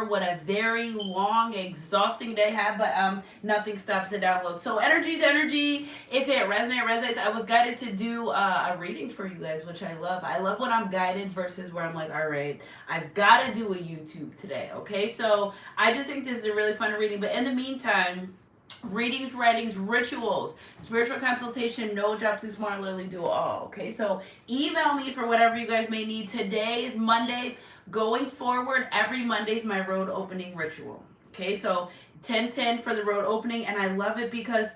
hour. What a very long, exhausting day I had, but nothing stops the download. So energy's energy. If it resonates. I was guided to do a reading for you guys, which I love. I love when I'm guided versus where I'm like, all right, I've got to do a YouTube today. Okay, so I just think this is a really fun reading. But in the meantime, readings, writings, rituals, spiritual consultation, no job too smart, literally do it all. Okay, so email me for whatever you guys may need. Today is Monday. Going forward, every Monday is my road opening ritual. Okay, so 10-10 for the road opening, and I love it because,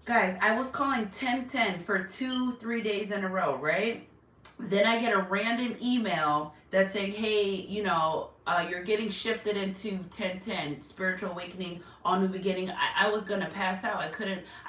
guys, I was calling 10-10 for 2-3 days in a row, right? Then I get a random email that's saying, hey, you're getting shifted into 10-10, spiritual awakening, all new beginning. I was gonna pass out. I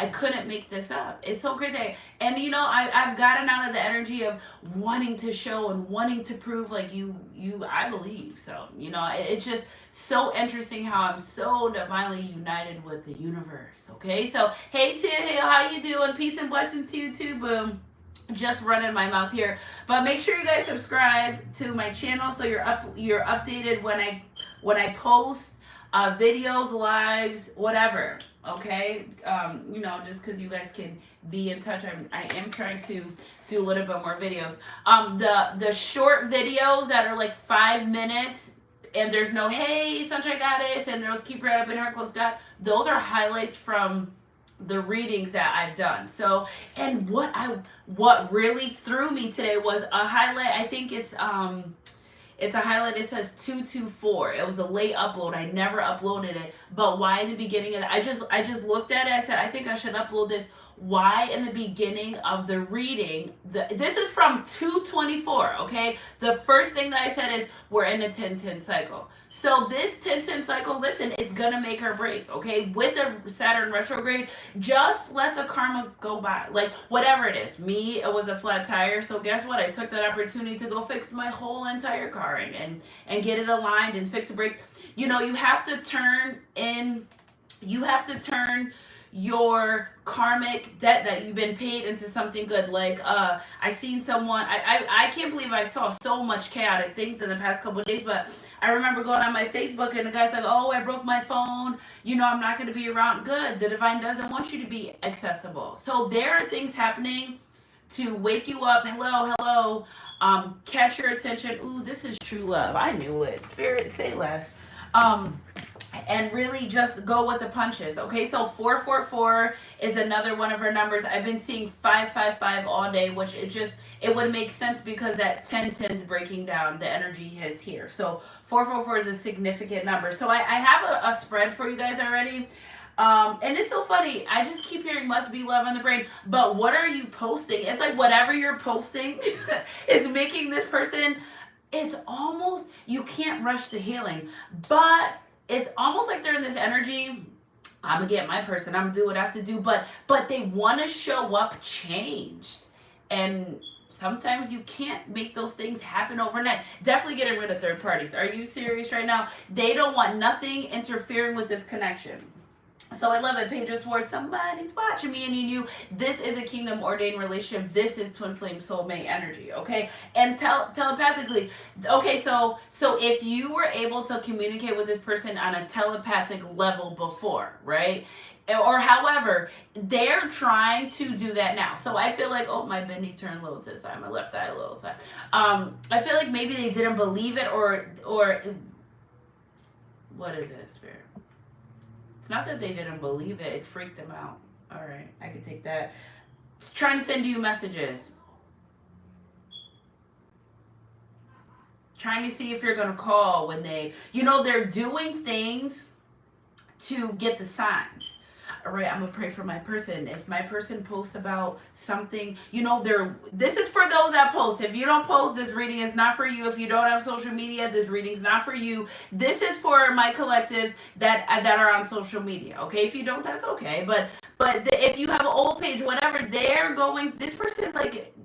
couldn't make this up. It's so crazy. And I've gotten out of the energy of wanting to show and wanting to prove like I believe. So, it's just so interesting how I'm so divinely united with the universe. Okay, so hey Tia, how you doing? Peace and blessings to you too, boom. Just running my mouth here, but make sure you guys subscribe to my channel so you're updated when I post videos, lives, whatever. Okay, just because you guys can be in touch. I am trying to do a little bit more videos. The short videos that are like 5 minutes and there's no hey Sunshine Goddess and there's keep right up in heart close God. Those are highlights from the readings that I've done. So, and what really threw me today was a highlight. I think it's a highlight. It says 224. It was a late upload. I never uploaded it. But why in the beginning of it? I just looked at it. I said I think I should upload this. Why in the beginning of the reading? This is from 224. Okay. The first thing that I said is we're in a 10-10 cycle. So this 10-10 cycle, listen, it's gonna make or break. Okay. With the Saturn retrograde, just let the karma go by. Like whatever it is. Me, it was a flat tire. So guess what? I took that opportunity to go fix my whole entire car and get it aligned and fix a brake. You have to turn in. You have to turn your karmic debt that you've been paid into something good. Like I seen someone, I can't believe I saw so much chaotic things in the past couple of days, but I remember going on my Facebook and the guy's like, oh, I broke my phone, I'm not going to be around. Good, the divine doesn't want you to be accessible. So there are things happening to wake you up. Hello, catch your attention. Ooh, this is true love. I knew it. Spirit, say less. And really just go with the punches. Okay, so 444 is another one of our numbers. I've been seeing 555 all day, which it would make sense because that 10-10 is breaking down. The energy is here. So 444 is a significant number. So I have a spread for you guys already. And it's so funny. I just keep hearing must be love in the brain. But what are you posting? It's like whatever you're posting is making this person, it's almost, you can't rush the healing. But it's almost like they're in this energy. I'm gonna get my person. I'm gonna do what I have to do. But they want to show up changed, and sometimes you can't make those things happen overnight. Definitely getting rid of third parties. Are you serious right now? They don't want nothing interfering with this connection. So I love it. Pedro Swartz, somebody's watching me and you knew this is a kingdom ordained relationship. This is twin flame soulmate energy, okay? And telepathically, okay, so if you were able to communicate with this person on a telepathic level before, right? Or however, they're trying to do that now. So I feel like, oh, my bendy turned a little to the side, my left eye a little side. I feel like maybe they didn't believe it or what is it, Spirit? It's not that they didn't believe it. It freaked them out. All right. I can take that. It's trying to send you messages. Trying to see if you're going to call when they're doing things to get the signs. All right, I'm going to pray for my person. If my person posts about something, this is for those that post. If you don't post, this reading is not for you. If you don't have social media, this reading is not for you. This is for my collectives that are on social media. Okay, if you don't, that's okay. But if you have an old page, whatever, this person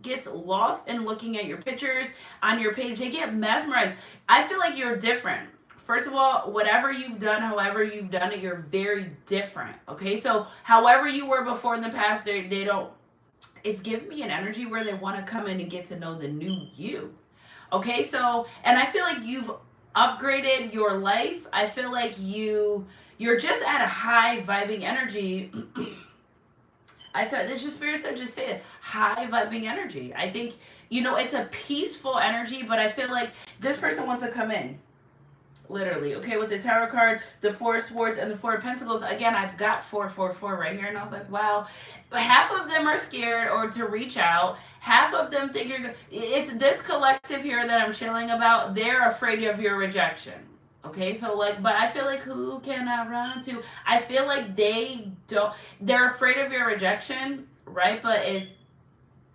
gets lost in looking at your pictures on your page. They get mesmerized. I feel like you're different. First of all, whatever you've done, however you've done it, you're very different. Okay, so however you were before in the past, they don't. It's giving me an energy where they want to come in and get to know the new you. Okay, so and I feel like upgraded your life. I feel like you're just at a high vibing energy. I thought this just spirit said just say it. High vibing energy. I think, it's a peaceful energy, but I feel like this person wants to come in. Literally. Okay, with the tarot card, the Four of Swords, and the Four of Pentacles. Again, I've got 444 right here, and I was like, wow. But half of them are scared or to reach out. Half of them think it's this collective here that I'm chilling about. They're afraid of your rejection. Okay, so but I feel like who can I run to? I feel like they're afraid of your rejection, right?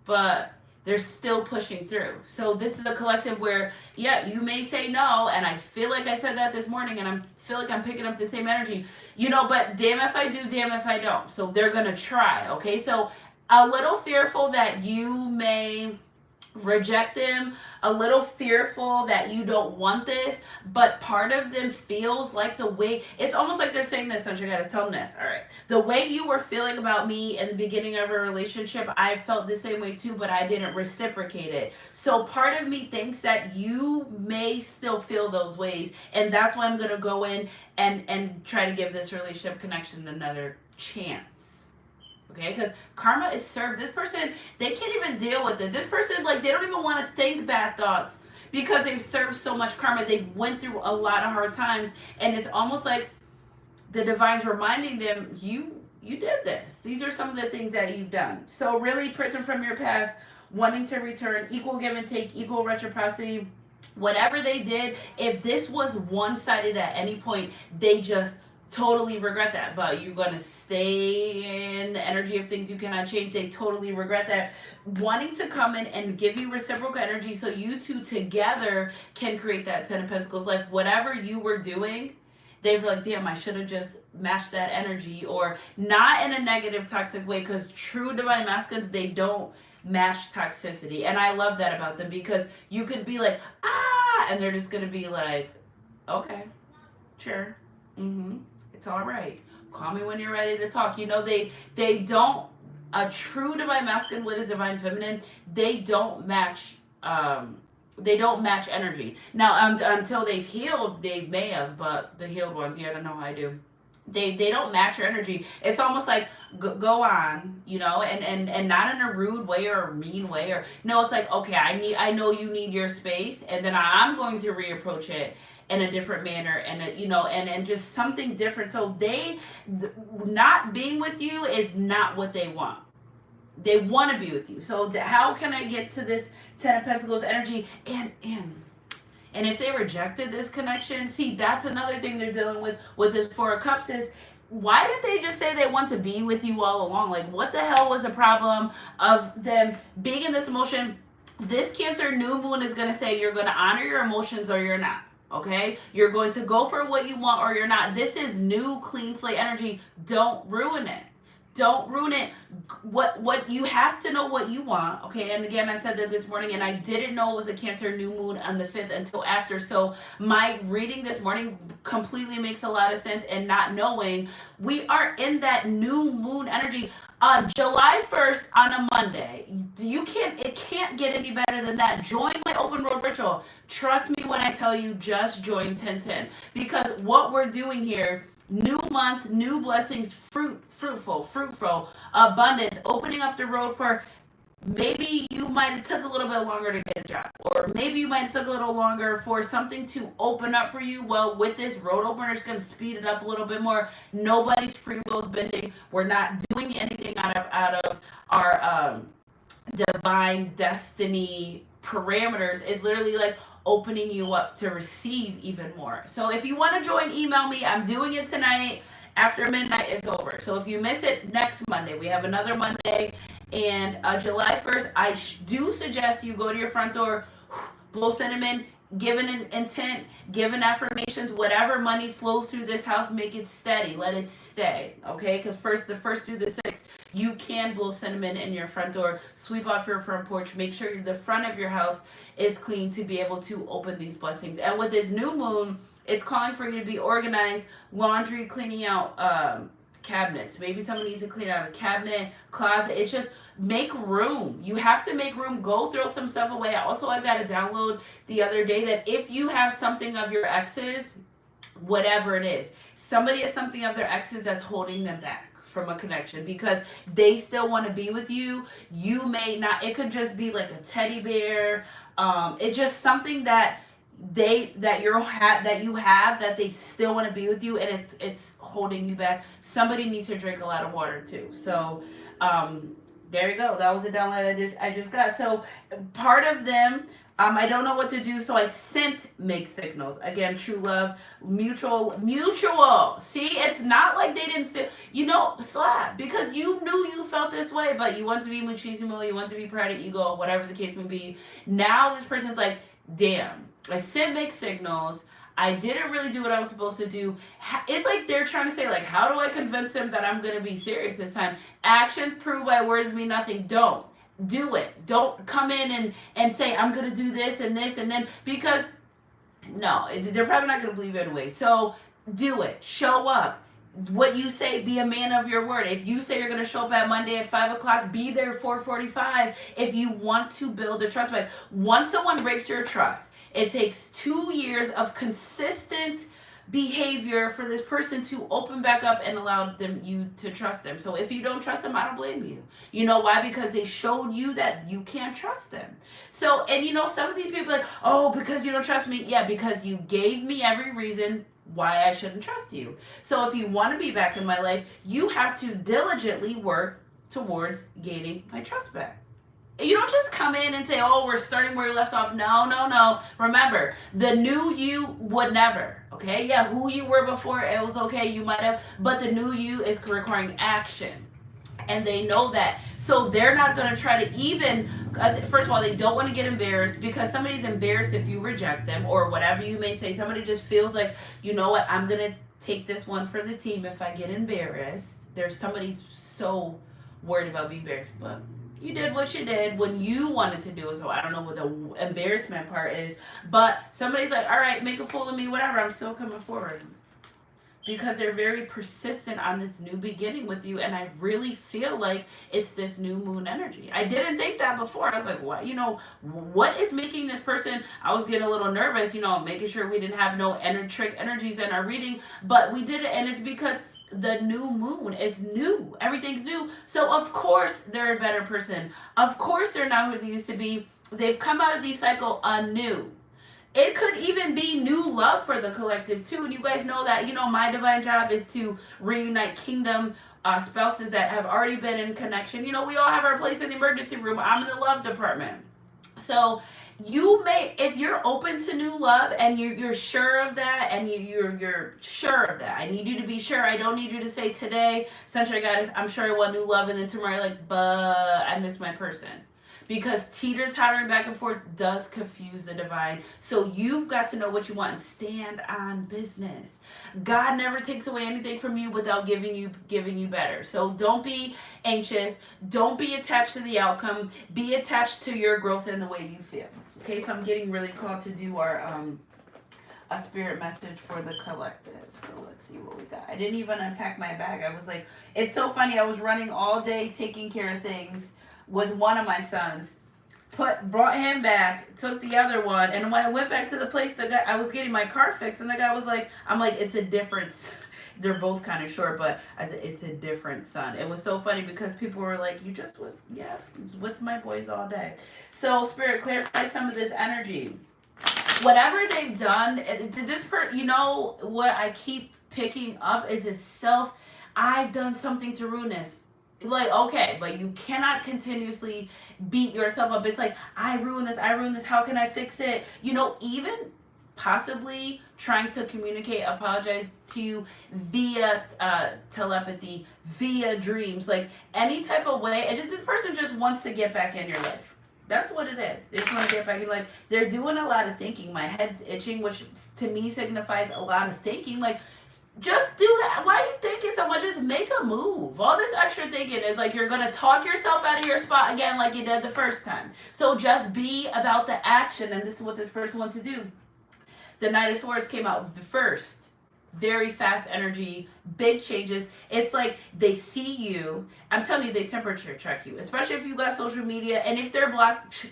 But they're still pushing through. So this is a collective where, yeah, you may say no, and I feel like I said that this morning, and I feel like I'm picking up the same energy, but damn if I do, damn if I don't. So they're gonna try, okay? So a little fearful that you may reject them, a little fearful that you don't want this, but part of them feels like the way, it's almost like they're saying this, so you gotta tell them this. All right, the way you were feeling about me in the beginning of a relationship, I felt the same way too, but I didn't reciprocate it. So part of me thinks that you may still feel those ways, and that's why I'm gonna go in and try to give this relationship connection another chance. Okay, because karma is served. This person, they can't even deal with it. This person, they don't even want to think bad thoughts because they've served so much karma. They've went through a lot of hard times, and it's almost like the divine's reminding them, you did this. These are some of the things that you've done. So really, person from your past wanting to return, equal give and take, equal reciprocity, whatever they did, if this was one-sided at any point, they just totally regret that. But you're going to stay in the energy of things you cannot change. They totally regret that. Wanting to come in and give you reciprocal energy so you two together can create that Ten of Pentacles life. Whatever you were doing, they've like, damn, I should have just matched that energy. Or not in a negative, toxic way, because true divine masculines, they don't match toxicity. And I love that about them, because you could be like, and they're just going to be like, okay, sure. It's all right. Call me when you're ready to talk. They don't, a true divine masculine with a divine feminine, they don't match energy. Now, until they've healed, they may have, but the healed ones, yeah, I don't know how I do. They don't match your energy. It's almost like go on, and not in a rude way or a mean way, or no, it's like, okay, I know you need your space, and then I'm going to reapproach it in a different manner, and and just something different. So not being with you is not what they want. They want to be with you. So how can I get to this Ten of Pentacles energy? And if they rejected this connection, see, that's another thing they're dealing with this Four of Cups is, why did they just say they want to be with you all along? Like, what the hell was the problem of them being in this emotion? This Cancer new moon is going to say you're going to honor your emotions or you're not. Okay? You're going to go for what you want or you're not. This is new, clean slate energy. Don't ruin it. Don't ruin it. What you have to know what you want, okay? And again, I said that this morning, and I didn't know it was a Cancer new moon on the 5th until after. So my reading this morning completely makes a lot of sense. And not knowing, we are in that new moon energy. July 1st on a Monday. It can't get any better than that. Join my open road ritual. Trust me when I tell you, just join 1010. Because what we're doing here, new month, new blessings, fruitful, abundance, opening up the road for, maybe you might have took a little bit longer to get a job, or maybe you might have took a little longer for something to open up for you. Well, with this road opener, it's going to speed it up a little bit more. Nobody's free will is bending. We're not doing anything out of our divine destiny parameters. It's literally like opening you up to receive even more. So if you want to join, email me. I'm doing it tonight. After midnight is over. So if you miss it, next Monday, we have another Monday. And July 1st, I do suggest you go to your front door, blow cinnamon, give an intent, give an affirmations, whatever money flows through this house, make it steady. Let it stay. Okay? Because the first through the 6th, you can blow cinnamon in your front door, sweep off your front porch, make sure the front of your house is clean to be able to open these blessings. And with this new moon, it's calling for you to be organized, laundry, cleaning out cabinets. Maybe someone needs to clean out a cabinet, closet. It's just make room. You have to make room. Go throw some stuff away. Also, I got to download the other day that if you have something of your exes, whatever it is, somebody has something of their exes that's holding them back from a connection because they still want to be with you. You may not. It could just be like a teddy bear. It's just something that you have that they still want to be with you, and it's holding you back. Somebody needs to drink a lot of water too. So there you go. That was a download I just got. So part of them, I don't know what to do, so I sent mixed signals. Again, true love, mutual. See, it's not like they didn't feel, slap, because you knew you felt this way, but you want to be machismo, you want to be pride of ego, whatever the case may be. Now this person's like, damn, I sent mixed signals. I didn't really do what I was supposed to do. It's like they're trying to say, like, how do I convince him that I'm going to be serious this time? Actions proved by words mean nothing. Don't. Do it. Don't come in and say, I'm going to do this and this and then, because, no, they're probably not going to believe it anyway. So do it. Show up. What you say, be a man of your word. If you say you're going to show up at Monday at 5 o'clock, be there at 4:45 if you want to build a trust. But once someone breaks your trust, it takes 2 years of consistent behavior for this person to open back up and allow you to trust them. So if you don't trust them, I don't blame you. You know why? Because they showed you that you can't trust them. So, and some of these people are like, oh, because you don't trust me. Yeah, because you gave me every reason why I shouldn't trust you. So if you want to be back in my life, you have to diligently work towards gaining my trust back. You don't just come in and say, oh, we're starting where we left off. No. Remember, the new you would never, okay? Yeah, who you were before, it was okay, you might have, but the new you is requiring action. And they know that. So they're not going to try to even, first of all, they don't want to get embarrassed, because somebody's embarrassed if you reject them or whatever you may say. Somebody just feels like, you know what, I'm going to take this one for the team if I get embarrassed. There's somebody's so worried about being embarrassed, but you did what you did when you wanted to do it. So I don't know what the embarrassment part is, but somebody's like, all right, make a fool of me, whatever, I'm still coming forward. Because they're very persistent on this new beginning with you, and I really feel like it's this new moon energy. I didn't think that before. I was like, what? What is making this person? I was getting a little nervous, making sure we didn't have no trick energies in our reading, but we did it, and it's because the new moon is new. Everything's new. So of course they're a better person. Of course they're not who they used to be. They've come out of the cycle anew. It could even be new love for the collective too. And you guys know that, my divine job is to reunite kingdom spouses that have already been in connection. We all have our place in the emergency room. I'm in the love department. So you may, if you're open to new love and you're sure of that, and you're sure of that, I need you to be sure. I don't need you to say today, Sunshine Goddess, I'm sure I want new love, and then tomorrow you're like, but I miss my person. Because teeter-tottering back and forth does confuse the divine. So you've got to know what you want and stand on business. God never takes away anything from you without giving you better. So don't be anxious. Don't be attached to the outcome. Be attached to your growth and the way you feel. Okay, so I'm getting really called to do our a spirit message for the collective. So let's see what we got. I didn't even unpack my bag. I was like, it's so funny. I was running all day taking care of things with one of my sons. Brought him back, took the other one, and when I went back to the place, the guy, I was getting my car fixed, and the guy was like, I'm like, it's a difference. They're both kind of short, but I said, it's a different son. It was so funny because people were like, you just was with my boys all day. So Spirit, clarify some of this energy. Whatever they've done, what I keep picking up is I've done something to ruin this. Like, okay, but you cannot continuously beat yourself up. It's like, I ruined this, how can I fix it? Even possibly trying to communicate, apologize to you via telepathy, via dreams, like any type of way. And this person just wants to get back in your life. That's what it is. They just want to get back in your life. They're doing a lot of thinking. My head's itching, which to me signifies a lot of thinking. Like, just do that. Why are you thinking so much? Just make a move. All this extra thinking is like you're going to talk yourself out of your spot again like you did the first time. So just be about the action, and this is what this person wants to do. The Knight of Swords came out first. very fast energy, big changes. It's like they see you. I'm telling you, they temperature check you, especially if you got social media. And if they're blocked,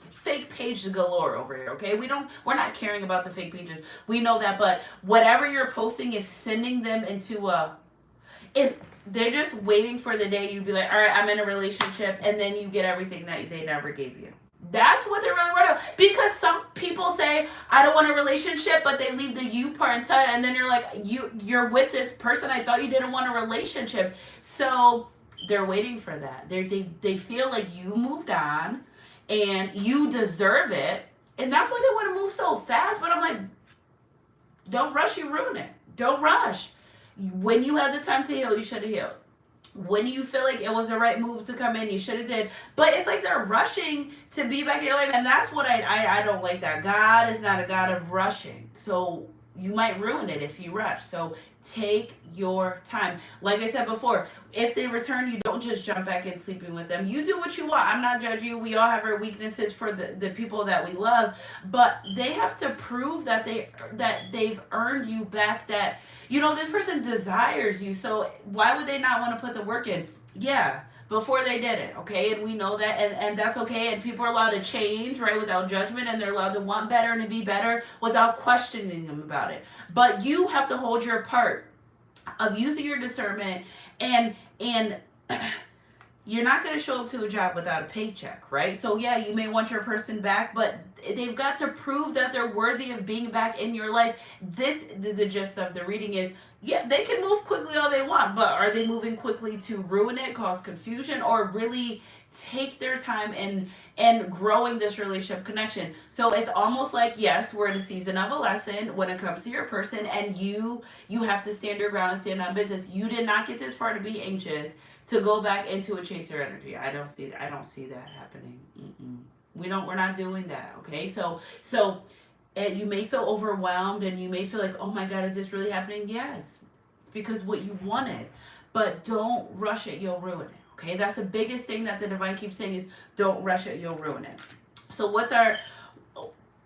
fake page galore over here. Okay, we're not caring about the fake pages. We know that, but whatever you're posting is sending them into a is they're just waiting for the day you'd be like, all right, I'm in a relationship, and then you get everything that they never gave you. That's what they're really worried about. Because some people say, I don't want a relationship, but they leave the you part inside, and then you're like, you're with this person. I thought you didn't want a relationship. So they're waiting for that. They feel like you moved on and you deserve it. And that's why they want to move so fast. But I'm like, don't rush, you ruin it. Don't rush. When you had the time to heal, you should have healed. When you feel like it was the right move to come in, you should have did. But it's like they're rushing to be back in your life, and that's what I don't like. That God is not a God of rushing, so you might ruin it if you rush. So take your time. Like I said before, if they return, you don't just jump back in sleeping with them. You do what you want. I'm not judging you. We all have our weaknesses for the people that we love, but they have to prove that they've earned you back. That this person desires you. So why would they not want to put the work in? Yeah, before they did it, okay? And we know that, and that's okay. And people are allowed to change, right, without judgment, and they're allowed to want better and to be better without questioning them about it. But you have to hold your part of using your discernment, and you're not going to show up to a job without a paycheck, right? So yeah, you may want your person back, but they've got to prove that they're worthy of being back in your life. This the gist of the reading is, yeah, they can move quickly all they want, but are they moving quickly to ruin it, cause confusion, or really take their time and growing this relationship connection? So it's almost like, yes, we're in a season of a lesson when it comes to your person, and you have to stand your ground and stand on business. You did not get this far to be anxious, to go back into a chaser energy. I don't see that happening. We're not doing that. Okay, so you may feel overwhelmed, and you may feel like, oh my God, is this really happening? Yes, it's because what you wanted, but don't rush it. You'll ruin it. Okay, that's the biggest thing that the divine keeps saying is, don't rush it. You'll ruin it. So what's our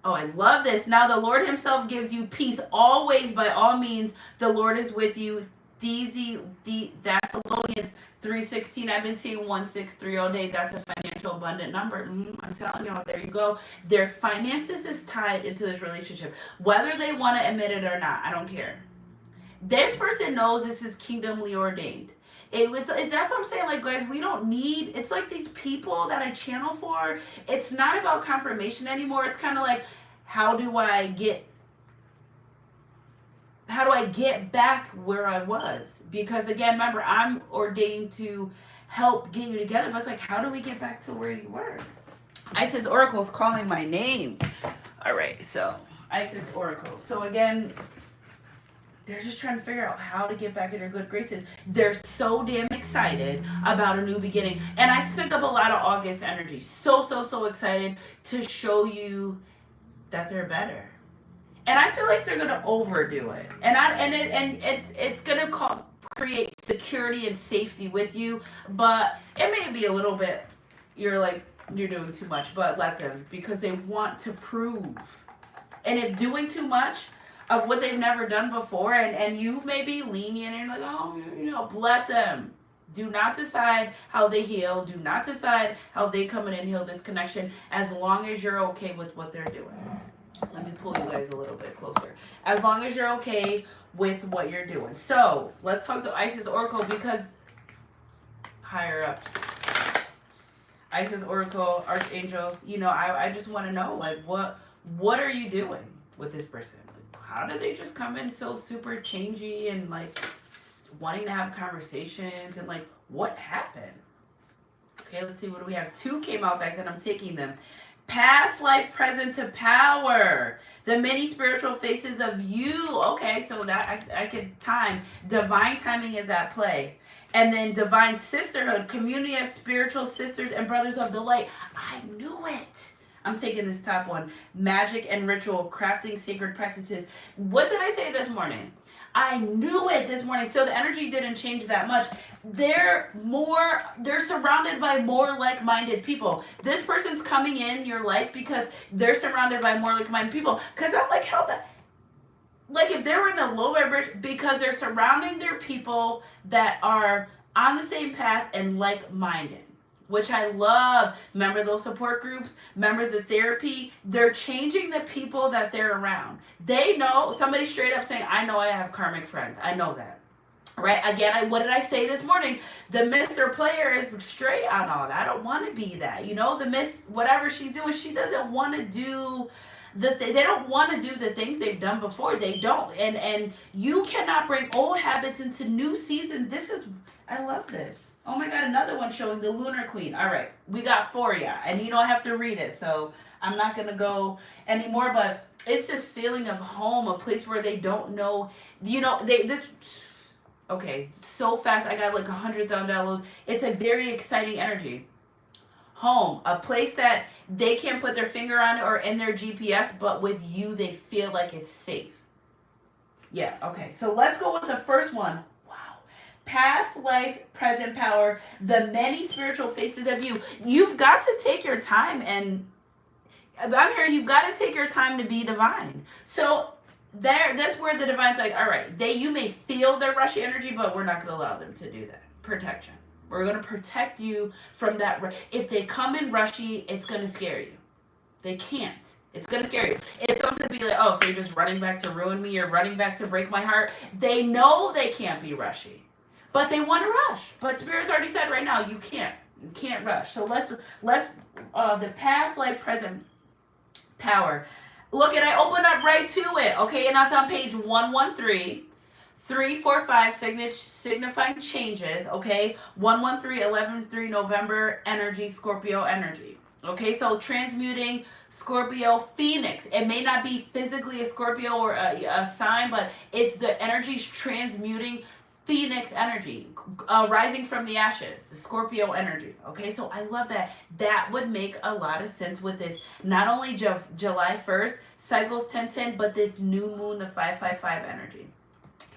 I love this. Now the Lord himself gives you peace always. By all means, the Lord is with you. That's Thessalonians 3:16. I've been seeing 163 all day. That's a financial abundant number. I'm telling y'all, there you go. Their finances is tied into this relationship, whether they want to admit it or not. I don't care. This person knows this is kingdomly ordained. That's what I'm saying. Like, guys, we don't need. It's like these people that I channel for. It's not about confirmation anymore. It's kind of like, how do I get back where I was? Because again, remember, I'm ordained to help get you together, but it's like, how do we get back to where you were? Isis Oracle's calling my name. All right, so Isis Oracle. So again, they're just trying to figure out how to get back in their good graces. They're so damn excited about a new beginning. And I picked up a lot of August energy. So excited to show you that they're better. And I feel like they're gonna overdo it, it's gonna create security and safety with you. But it may be a little bit. You're doing too much, but let them, because they want to prove. And if doing too much of what they've never done before, and you may be lenient and you're like, oh, let them. Do not decide how they heal. Do not decide how they come in and heal this connection, as long as you're okay with what they're doing. Let me pull you guys a little bit closer. As long as you're okay with what you're doing. So let's talk to Isis Oracle, because higher ups, Isis Oracle, archangels. I just want to know, like, what are you doing with this person? How did they just come in so super changey and like wanting to have conversations, and like, what happened? Okay, let's see. What do we have? 2 came out, guys, and I'm taking them. Past life, present to power. The many spiritual faces of you. Okay, so that I could time. Divine timing is at play. And then divine sisterhood, community of spiritual sisters and brothers of the light. I knew it. I'm taking this top one. Magic and ritual, crafting sacred practices. What did I say this morning? I knew it this morning. So the energy didn't change that much. They're surrounded by more like-minded people. This person's coming in your life because they're surrounded by more like-minded people. Because I'm like, how the... like if they're in a low vibration, because they're surrounding their people that are on the same path and like-minded, which I love. Remember those support groups? Remember the therapy? They're changing the people that they're around. They know, somebody straight up saying, I know I have karmic friends. I know that. Right? Again, what did I say this morning? The Mr. Player is straight on all that. I don't want to be that. You know, the Miss, whatever she's doing, she doesn't want to do they don't want to do the things they've done before. They don't. And you cannot bring old habits into new season. This is, I love this. Oh my God, another one showing the Lunar Queen. All right, we got four, yeah. And you don't have to read it, so I'm not going to go anymore. But it's this feeling of home, a place where they don't know, you know, okay, so fast. I got like 100,000 downloads. It's a very exciting energy. Home, a place that they can't put their finger on it or in their GPS, but with you, they feel like it's safe. Yeah, okay. So let's go with the first one. Wow. Past life, present power, the many spiritual faces of you. You've got to take your time, and I'm here, you've got to take your time to be divine. So that's where the divine's like, all right, you may feel their rushy energy, but we're not going to allow them to do that. Protection. We're going to protect you from that. If they come in rushy, it's going to scare you. They can't. It's going to scare you. It's going to be like, oh, so you're just running back to ruin me or running back to break my heart. They know they can't be rushy, but they want to rush. But Spirit's already said right now, you can't. You can't rush. So let's the past life, present power. Look, and I opened up right to it, okay? And that's on page 113. 345 signifying changes, okay? 113, 11-3 November energy, Scorpio energy. Okay, so transmuting Scorpio Phoenix. It may not be physically a Scorpio or a sign, but it's the energy's transmuting Phoenix energy, rising from the ashes, the Scorpio energy. Okay, so I love that. That would make a lot of sense with this. Not only July 1st, cycles 10-10, but this new moon, the 555 energy.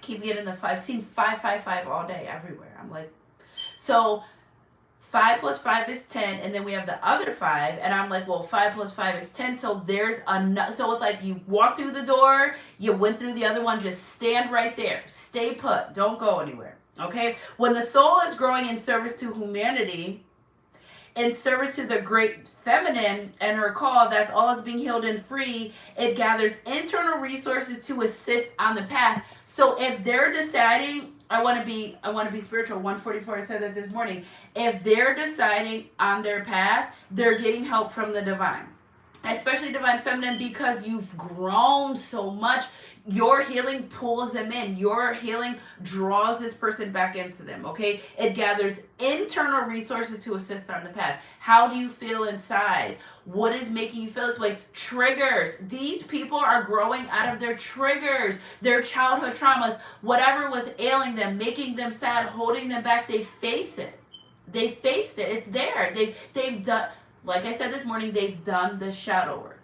Keep getting the 5. I've seen 555 all day, everywhere. I'm like, so 5 plus 5 is 10, and then we have the other 5, and I'm like, well, 5 plus 5 is 10, so there's enough. So it's like you walk through the door, you went through the other one, just stand right there. Stay put. Don't go anywhere. Okay? When the soul is growing in service to humanity, in service to the great feminine and her call, that's all is being healed and free, it gathers internal resources to assist on the path. So if they're deciding, I want to be spiritual, 144, I said that this morning, if they're deciding on their path, they're getting help from the divine, especially divine feminine, because you've grown so much. Your healing pulls them in. Your healing draws this person back into them, okay? It gathers internal resources to assist on the path. How do you feel inside? What is making you feel this way? Triggers. These people are growing out of their triggers, their childhood traumas, whatever was ailing them, making them sad, holding them back. They face it. They faced it. It's there. They've done, like I said this morning, they've done the shadow work.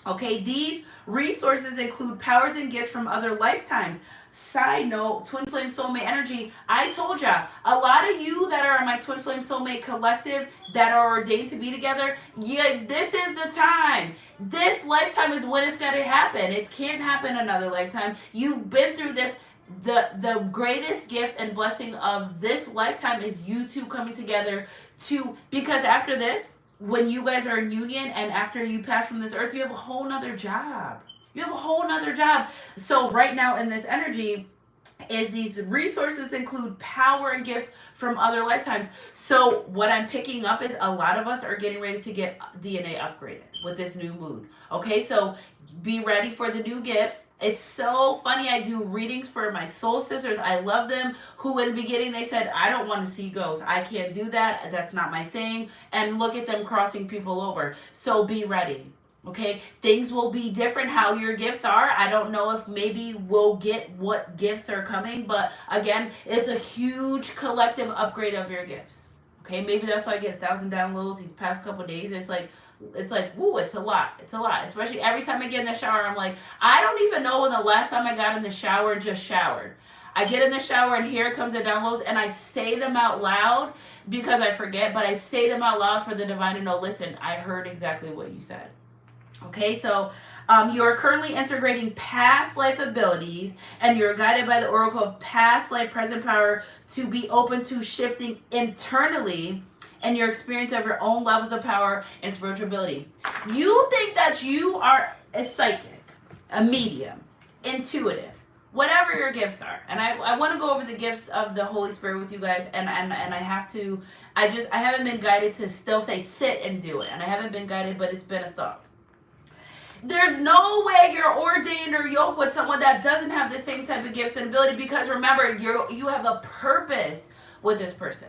Okay, these resources include powers and gifts from other lifetimes. Side note, Twin Flame Soulmate Energy, I told ya, a lot of you that are in my Twin Flame Soulmate collective that are ordained to be together, yeah, this is the time. This lifetime is when it's got to happen. It can't happen another lifetime. You've been through this. The greatest gift and blessing of this lifetime is you two coming together because after this, when you guys are in union and after you pass from this earth, you have a whole nother job. You have a whole nother job. So right now in this energy is these resources include power and gifts from other lifetimes. So what I'm picking up is a lot of us are getting ready to get DNA upgraded with this new moon. Okay, so be ready for the new gifts. It's so funny. I do readings for my soul sisters. I love them, who in the beginning they said, I don't want to see ghosts. I can't do that. That's not my thing. And look at them crossing people over. So be ready. Okay, things will be different how your gifts are. I don't know if maybe we'll get what gifts are coming, but again, it's a huge collective upgrade of your gifts. Okay, maybe that's why I get 1,000 downloads these past couple of days. It's like, woo, it's a lot. It's a lot. Especially every time I get in the shower, I'm like, I don't even know when the last time I got in the shower and just showered. I get in the shower and here comes the downloads and I say them out loud because I forget, but I say them out loud for the divine to know, listen, I heard exactly what you said. Okay, so You are currently integrating past life abilities, and you're guided by the oracle of past life present power to be open to shifting internally and your experience of your own levels of power and spiritual ability. You think that you are a psychic, a medium, intuitive, whatever your gifts are. And I want to go over the gifts of the Holy Spirit with you guys, and I have to, I haven't been guided to still say sit and do it, and I haven't been guided, but it's been a thought. There's no way you're ordained or yoked with someone that doesn't have the same type of gifts and ability, because remember, you have a purpose with this person.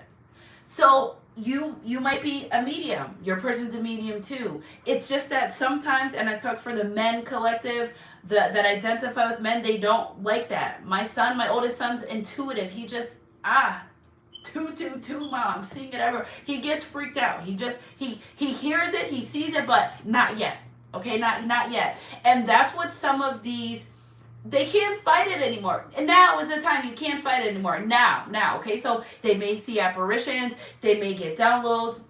So you might be a medium. Your person's a medium too. It's just that sometimes, and I talk for the men collective that identify with men, they don't like that. My son, my oldest son's intuitive. He just two, mom, I'm seeing it everywhere. He gets freaked out. He hears it, he sees it, but not yet. Okay, not yet. And that's what some of these, they can't fight it anymore. And now is the time you can't fight it anymore. Now, okay? So they may see apparitions, they may get downloads,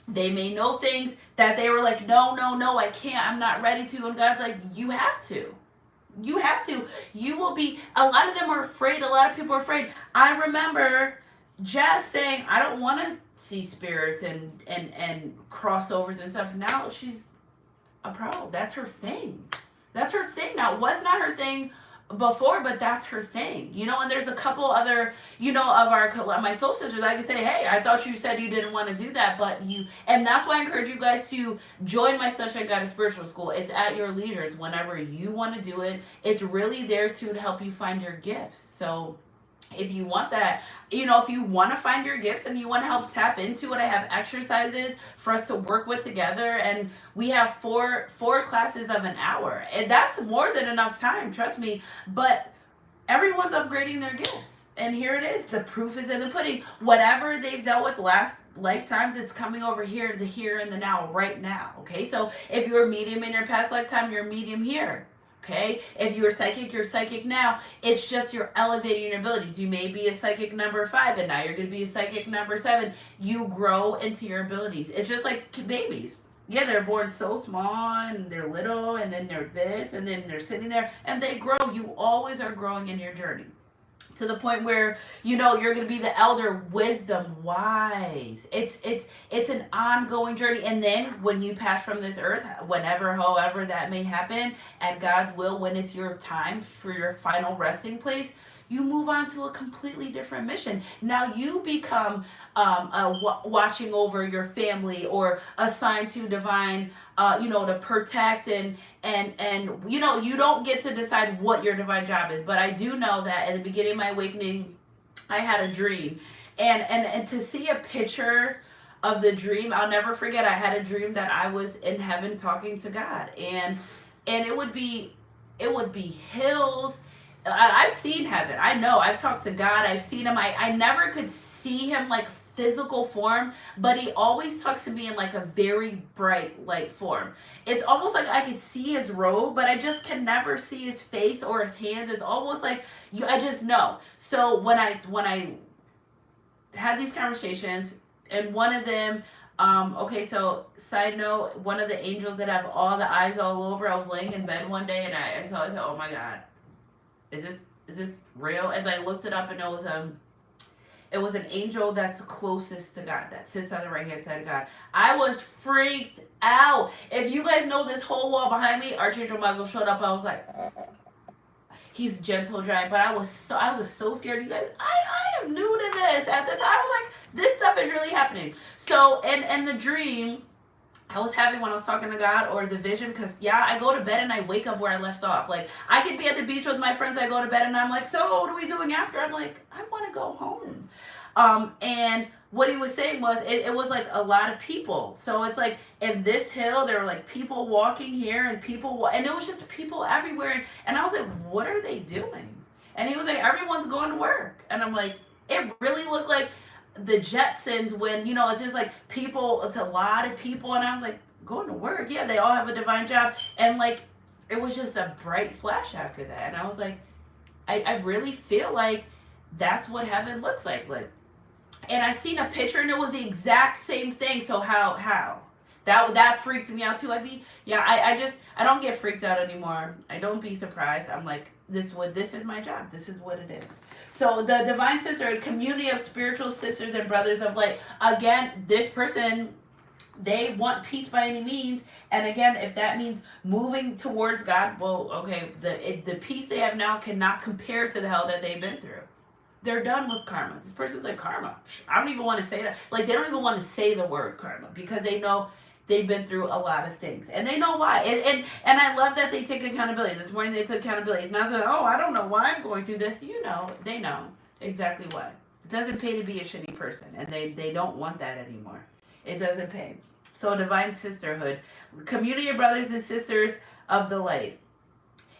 they may know things that they were like, no, I can't, I'm not ready to. And God's like, you have to. You have to. You will be, a lot of them are afraid, a lot of people are afraid. I remember Jess saying, I don't want to see spirits and crossovers and stuff. Now she's a pro. That's her thing. That's her thing now. It was not her thing before, but that's her thing, and there's a couple other, of my soul sisters, I can say, hey, I thought you said you didn't want to do that, but and that's why I encourage you guys to join my Sunshine Guided Spiritual School. It's at your leisure. It's whenever you want to do it. It's really there to help you find your gifts. So if you want that, if you want to find your gifts and you want to help tap into it, I have exercises for us to work with together. And we have four classes of an hour. And that's more than enough time, trust me. But everyone's upgrading their gifts. And here it is. The proof is in the pudding. Whatever they've dealt with last lifetimes, it's coming over here, the here and the now, right now. Okay, so if you're a medium in your past lifetime, you're a medium here. Okay, if you're psychic, you're psychic now. It's just you're elevating your abilities. You may be a psychic number 5, and now you're going to be a psychic number 7. You grow into your abilities. It's just like babies. Yeah, they're born so small, and they're little, and then they're this, and then they're sitting there, and they grow. You always are growing in your journey, to the point where you're going to be the elder wisdom wise. It's an ongoing journey. And then when you pass from this earth, whenever, however that may happen, at God's will, when it's your time for your final resting place, you move on to a completely different mission. Now you become watching over your family, or assigned to divine, to protect and you don't get to decide what your divine job is. But I do know that at the beginning of my awakening, I had a dream, and to see a picture of the dream, I'll never forget. I had a dream that I was in heaven talking to God, and it would be hills. I've seen heaven. I know. I've talked to God. I've seen him. I never could see him like physical form, but he always talks to me in like a very bright light form. It's almost like I could see his robe, but I just can never see his face or his hands. It's almost like I just know. So when I had these conversations, and one of them, so side note, one of the angels that have all the eyes all over, I was laying in bed one day, and I saw, oh my God, is this real? And I looked it up, and it was an angel that's closest to God, that sits on the right hand side of God. I was freaked out. If you guys know this whole wall behind me, Archangel Michael showed up. I was like, he's gentle giant, but I was so scared. You guys, I am new to this. At the time, I was like, this stuff is really happening. So, and the dream I was having when I was talking to God, or the vision, because I go to bed and I wake up where I left off. Like, I could be at the beach with my friends, I go to bed and I'm like, so what are we doing after? I'm like, I want to go home. And what he was saying was, it was like a lot of people. So it's like, in this hill, there were like people walking here, and and it was just people everywhere. And I was like, what are they doing? And he was like, everyone's going to work. And I'm like, it really looked like the Jetsons, when it's just like people, it's a lot of people. And I was like, going to work, yeah, they all have a divine job. And like, it was just a bright flash after that. And I was like, I really feel like that's what heaven looks like. And I seen a picture, and it was the exact same thing. So how That freaked me out too. I don't get freaked out anymore. I don't be surprised. I'm like, this is my job. This is what it is. So the divine sister, a community of spiritual sisters and brothers of light. Again, this person, they want peace by any means, and again, if that means moving towards God, well, okay, the peace they have now cannot compare to the hell that they've been through. They're done with karma. This person's like, karma, I don't even want to say that. Like, they don't even want to say the word karma because they know they've been through a lot of things, and they know why. And I love that they take accountability. This morning they took accountability. It's not that, oh, I don't know why I'm going through this. You know, they know exactly why. It doesn't pay to be a shitty person, and they don't want that anymore. It doesn't pay. So divine sisterhood, community of brothers and sisters of the light,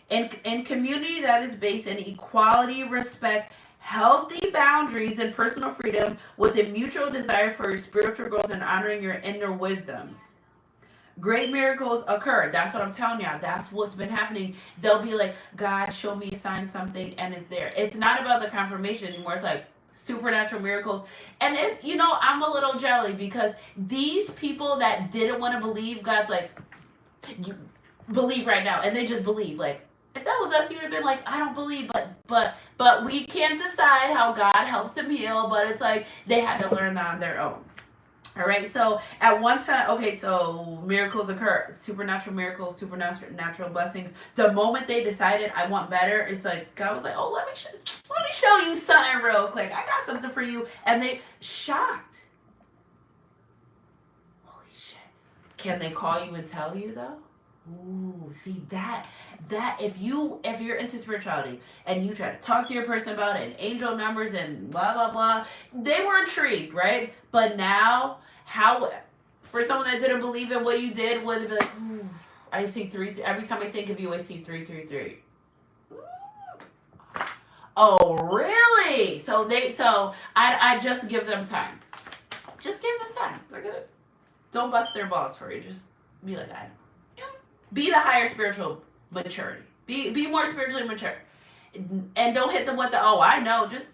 in community that is based in equality, respect, healthy boundaries, and personal freedom, with a mutual desire for your spiritual growth and honoring your inner wisdom. Great miracles occur. That's what I'm telling y'all. That's what's been happening. They'll be like, God, show me a sign, something, and it's there. It's not about the confirmation anymore. It's like supernatural miracles. And it's, I'm a little jelly because these people that didn't want to believe, God's like, you believe right now. And they just believe. Like, if that was us, you'd have been like, I don't believe, but we can't decide how God helps them heal. But it's like they had to learn on their own. All right, so at one time, okay, so miracles occur, supernatural miracles, supernatural blessings. The moment they decided, I want better, it's like God was like, oh, let me show you something real quick. I got something for you, and they shocked. Holy shit! Can they call you and tell you though? Ooh, see that if you're into spirituality and you try to talk to your person about it and angel numbers and blah blah blah, they were intrigued, right? But now, how for someone that didn't believe in what you did, would be like, ooh, I see three. Every time I think of you, I see 333. Oh, really? So I just give them time. Just give them time. They're gonna don't bust their balls for you. Just be like, be the higher spiritual maturity. Be more spiritually mature, and don't hit them with the I know. Just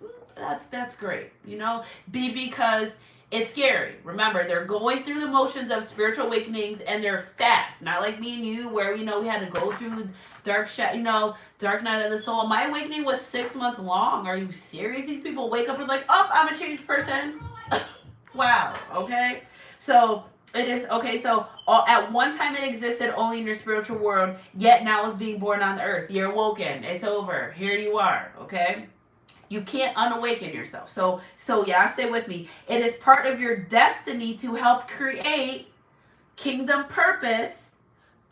that's great. Because it's scary. Remember, they're going through the motions of spiritual awakenings, and they're fast. Not like me and you, where we had to go through dark night of the soul. My awakening was 6 months long. Are you serious? These people wake up and like, oh, I'm a changed person. Wow. Okay. So. It is, okay, so at one time it existed only in your spiritual world, yet now it's being born on the earth. You're awoken. It's over. Here you are, okay? You can't unawaken yourself. So yeah, stay with me. It is part of your destiny to help create kingdom purpose,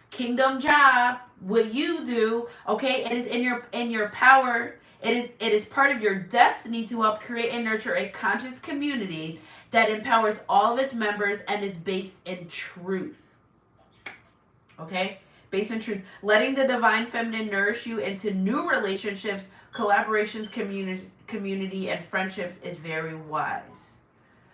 kingdom job, what you do, okay? It is in your power. It is part of your destiny to help create and nurture a conscious community that empowers all of its members and is based in truth. Okay? Based in truth. Letting the divine feminine nourish you into new relationships, collaborations, community, and friendships is very wise.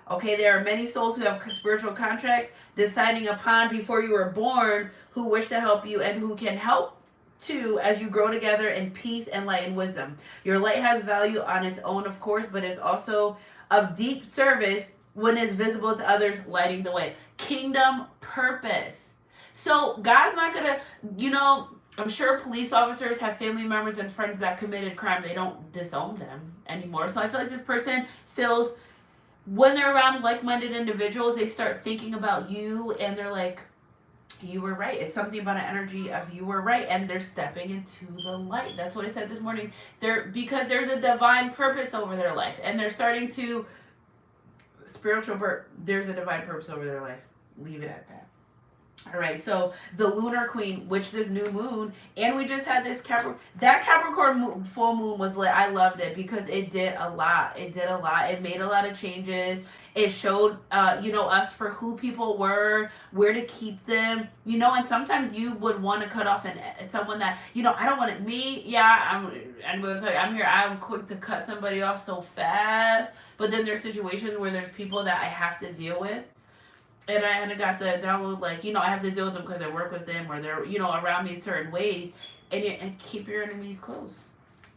Okay? There are many souls who have spiritual contracts deciding upon before you were born who wish to help you and who can help too as you grow together in peace and light and wisdom. Your light has value on its own, of course, but it's also of deep service when it's visible to others, lighting the way. Kingdom purpose. So God's not gonna, I'm sure police officers have family members and friends that committed crime. They don't disown them anymore. So I feel like this person feels, when they're around like-minded individuals, they start thinking about you, and they're like, you were right. It's something about an energy of you were right, and they're stepping into the light. That's what I said this morning. Because there's a divine purpose over their life, and they're starting to there's a divine purpose over their life. Leave it at that. All right, so the lunar queen, which this new moon, and we just had this Capricorn full moon was lit. I loved it because it did a lot. It made a lot of changes. It showed, us for who people were, where to keep them, and sometimes you would want to cut off someone that, I don't want it. I'm going to tell you, I'm quick to cut somebody off so fast, but then there's situations where there's people that I have to deal with. And I got the download, I have to deal with them because I work with them, or they're, around me in certain ways. And keep your enemies close.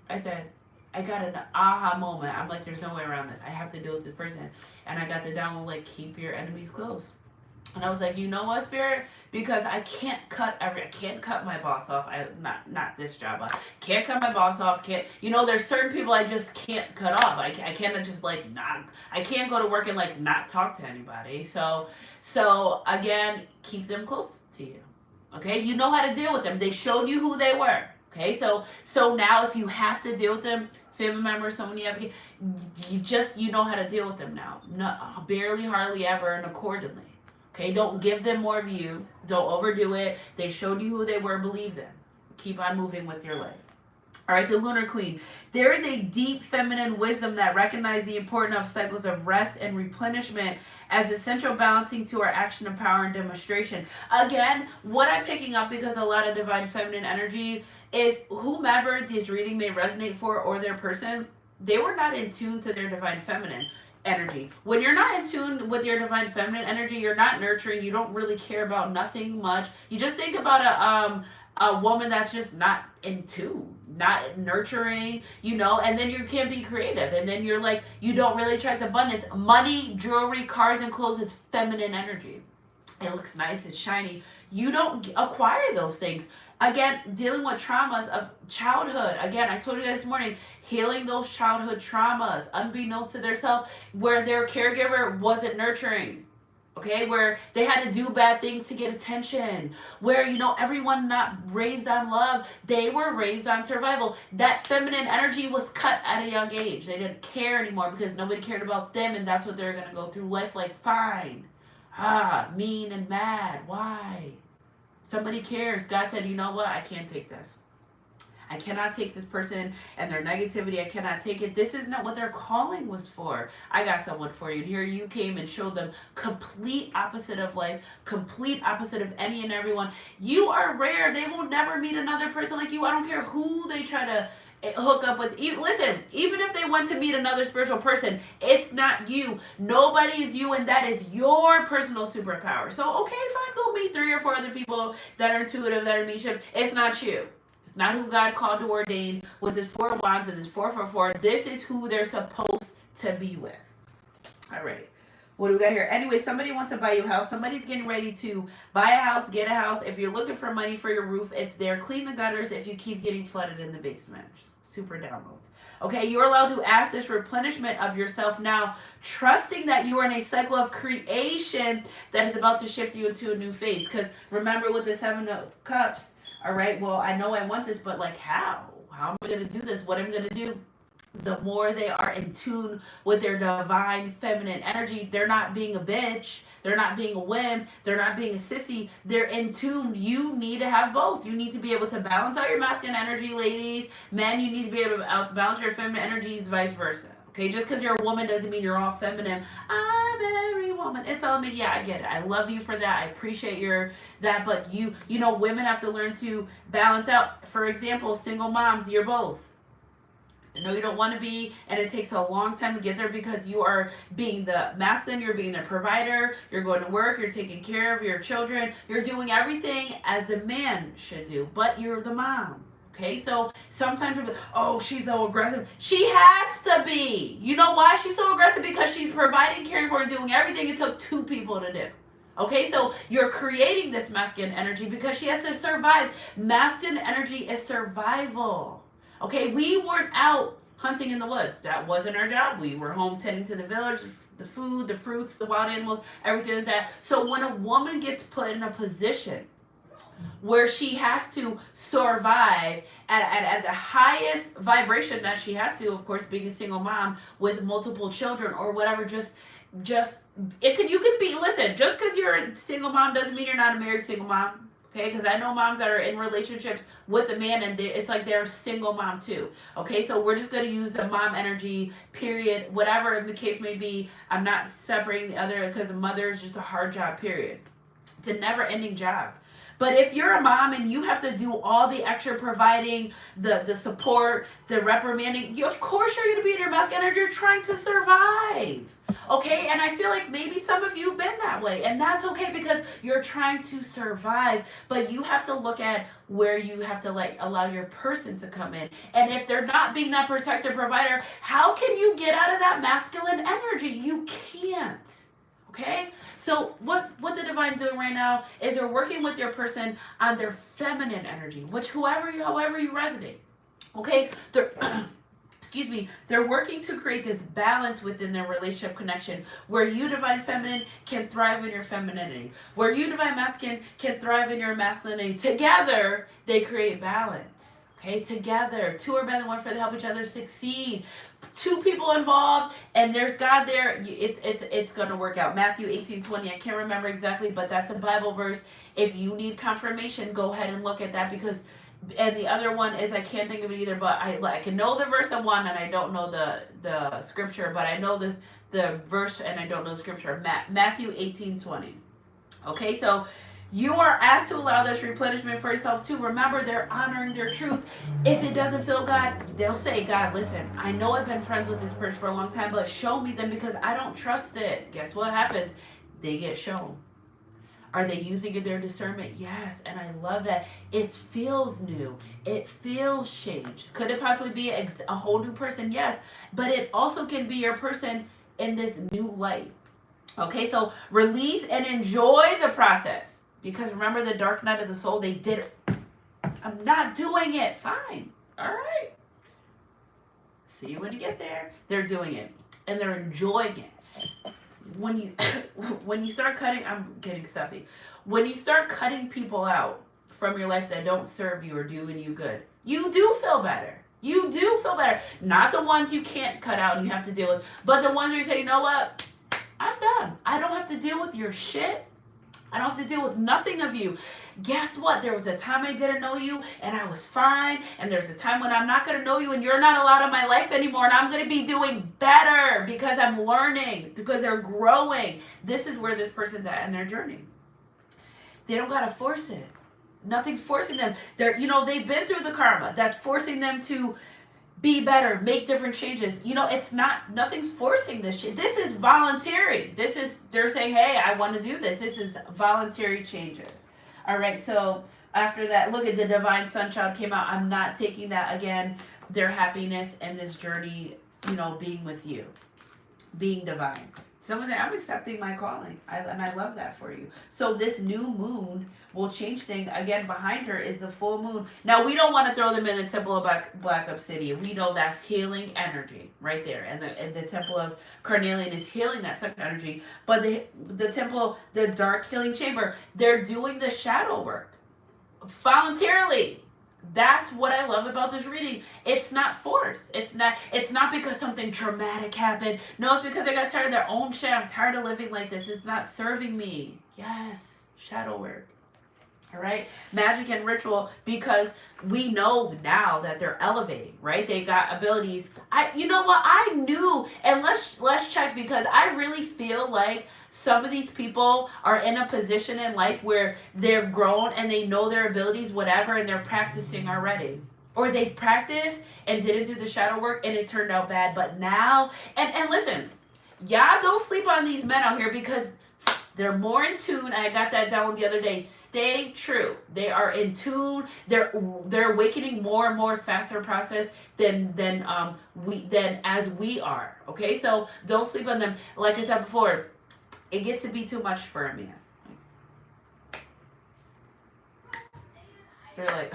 I said, I got an aha moment. I'm like, there's no way around this. I have to deal with this person. And I got the download, keep your enemies close. And I was like, you know what, Spirit? Because I can't cut my boss off. Not this job. I can't cut my boss off. Can't, there's certain people I just can't cut off. I can't just like not. I can't go to work and like not talk to anybody. So again, keep them close to you. Okay, you know how to deal with them. They showed you who they were. Okay, so now if you have to deal with them, family members, someone you have, you know how to deal with them now. Not barely, hardly ever, and accordingly. Okay, don't give them more of you. Don't overdo it. They showed you who they were. Believe them. Keep on moving with your life. All right, the Lunar Queen. There is a deep feminine wisdom that recognizes the importance of cycles of rest and replenishment as essential balancing to our action of power and demonstration. Again, what I'm picking up, because a lot of divine feminine energy is whomever this reading may resonate for or their person, they were not in tune to their divine feminine energy. When you're not in tune with your divine feminine energy, you're not nurturing, you don't really care about nothing much. You just think about a woman that's just not in tune, not nurturing, and then you can't be creative. And then you're like, you don't really attract abundance. Money, jewelry, cars, and clothes is feminine energy. It looks nice, it's shiny. You don't acquire those things. Again, dealing with traumas of childhood. Again, I told you guys this morning, healing those childhood traumas, unbeknownst to themselves, where their caregiver wasn't nurturing. Okay, where they had to do bad things to get attention, where everyone not raised on love, they were raised on survival. That feminine energy was cut at a young age. They didn't care anymore because nobody cared about them, and that's what they're going to go through life like. Fine, mean and mad. Why? Somebody cares. God said, you know what, I can't take this. I cannot take this person and their negativity. I cannot take it. This is not what their calling was for. I got someone for you. And here you came and showed them complete opposite of life, complete opposite of any and everyone. You are rare. They will never meet another person like you. I don't care who they try to hook up with. Listen, even if they went to meet another spiritual person, it's not you. Nobody is you, and that is your personal superpower. So, okay, fine, go meet 3 or 4 other people that are intuitive, that are medium. It's not you. Not who God called to ordain with his 4 wands and his 444. This is who they're supposed to be with. All right. What do we got here? Anyway, somebody wants to buy you a house. Somebody's getting ready to buy a house, get a house. If you're looking for money for your roof, it's there. Clean the gutters if you keep getting flooded in the basement. Super download. Okay, you're allowed to ask this replenishment of yourself now, trusting that you are in a cycle of creation that is about to shift you into a new phase. Because remember, with the 7 of Cups, all right, well, I know I want this, but like how? How am I going to do this? What am I going to do? The more they are in tune with their divine feminine energy, they're not being a bitch. They're not being a wimp. They're not being a sissy. They're in tune. You need to have both. You need to be able to balance out your masculine energy, ladies. Men, you need to be able to balance your feminine energies, vice versa. Okay, just because you're a woman doesn't mean you're all feminine. I'm every woman. It's all me. Yeah, I get it. I love you for that. I appreciate that. But women have to learn to balance out. For example, single moms, you're both. No, you don't want to be, and it takes a long time to get there because you are being the masculine, you're being the provider, you're going to work, you're taking care of your children, you're doing everything as a man should do, but you're the mom. Okay, so sometimes people, oh, she's so aggressive. She has to be. You know why she's so aggressive? Because she's providing, caring for, and doing everything it took 2 people to do. Okay, so you're creating this masculine energy because she has to survive. Masculine energy is survival. Okay, we weren't out hunting in the woods. That wasn't our job. We were home tending to the village, the food, the fruits, the wild animals, everything like that. So when a woman gets put in a position where she has to survive at the highest vibration that she has to, of course, being a single mom with multiple children or whatever, you could be, listen, just because you're a single mom doesn't mean you're not a married single mom. Okay, because I know moms that are in relationships with a man and it's like they're a single mom too. Okay, so we're just going to use the mom energy, period, whatever the case may be. I'm not separating the other because a mother is just a hard job, period. It's a never ending job. But if you're a mom and you have to do all the extra providing, the support, the reprimanding, of course you're going to be in your masculine energy. You're trying to survive. Okay, and I feel like maybe some of you have been that way, and that's okay because you're trying to survive, but you have to look at where you have to allow your person to come in. And if they're not being that protector provider, how can you get out of that masculine energy? You can't. Okay? So what the divine's doing right now is they're working with your person on their feminine energy, which however you resonate. Okay? They're excuse me, they're working to create this balance within their relationship connection where you, divine feminine, can thrive in your femininity, where you, divine masculine, can thrive in your masculinity. Together, they create balance. Okay, together, two are better than one for to help each other succeed. Two people involved, and there's God there. It's gonna work out. Matthew 18:20. I can't remember exactly, but that's a Bible verse. If you need confirmation, go ahead and look at that, because and the other one is, I can't think of it either, but I can know the verse of one and I don't know the scripture, but I know the verse and I don't know the scripture. Matthew 18:20. Okay, so you are asked to allow this replenishment for yourself too. Remember, they're honoring their truth. If it doesn't feel God, they'll say, God, listen, I know I've been friends with this person for a long time, but show me them because I don't trust it. Guess what happens? They get shown. Are they using their discernment? Yes, and I love that. It feels new. It feels changed. Could it possibly be a whole new person? Yes, but it also can be your person in this new light. Okay, so release and enjoy the process. Because remember, the dark night of the soul, they did it. I'm not doing it. Fine. All right. See you when you get there. They're doing it. And they're enjoying it. When you start cutting, I'm getting stuffy. When you start cutting people out from your life that don't serve you or doing you good, you do feel better. You do feel better. Not the ones you can't cut out and you have to deal with, but the ones where you say, you know what? I'm done. I don't have to deal with your shit. I don't have to deal with nothing of you. Guess what? There was a time I didn't know you and I was fine. And there's a time when I'm not going to know you and you're not allowed in my life anymore. And I'm going to be doing better because I'm learning, because they're growing. This is where this person's at in their journey. They don't got to force it. Nothing's forcing them. They've been through the karma that's forcing them to be better, make different changes. Nothing's forcing this shit. This is voluntary. They're saying, hey, I want to do this. This is voluntary changes. All right, so after that, look at the divine sun child came out. I'm not taking that again. Their happiness and this journey, being with you, being divine. Someone said, I'm accepting my calling. And I love that for you. So this new moon will change things. Again, behind her is the full moon. Now, we don't want to throw them in the temple of Black Obsidian. We know that's healing energy right there. And the temple of Carnelian is healing that such energy. But the temple, the dark healing chamber, they're doing the shadow work voluntarily. That's what I love about this reading. It's not forced. It's not because something traumatic happened. No, it's because they got tired of their own shit. I'm tired of living like this. It's not serving me. Yes, shadow work. All right, magic and ritual, because we know now that they're elevating, right? They got abilities. You know what? I knew, and let's check, because I really feel like some of these people are in a position in life where they've grown and they know their abilities, whatever, and they're practicing already. Or they've practiced and didn't do the shadow work and it turned out bad. But now, and listen, y'all don't sleep on these men out here, because they're more in tune. I got that down the other day. Stay true. They are in tune. They're awakening more and more faster process than as we are. Okay, so don't sleep on them. Like I said before, it gets to be too much for a man. They're like,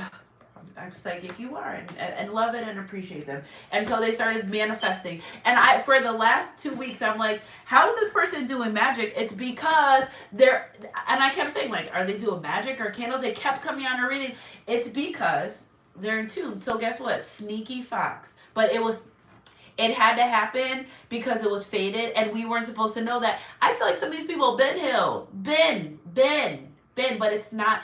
I'm psychic, you are, and love it and appreciate them. And so they started manifesting. And for the last 2 weeks, I'm like, how is this person doing magic? It's because and I kept saying, like, are they doing magic or candles? They kept coming on a reading. It's because they're in tune. So guess what? Sneaky fox. But it had to happen because it was fated, and we weren't supposed to know that. I feel like some of these people been healed. But it's not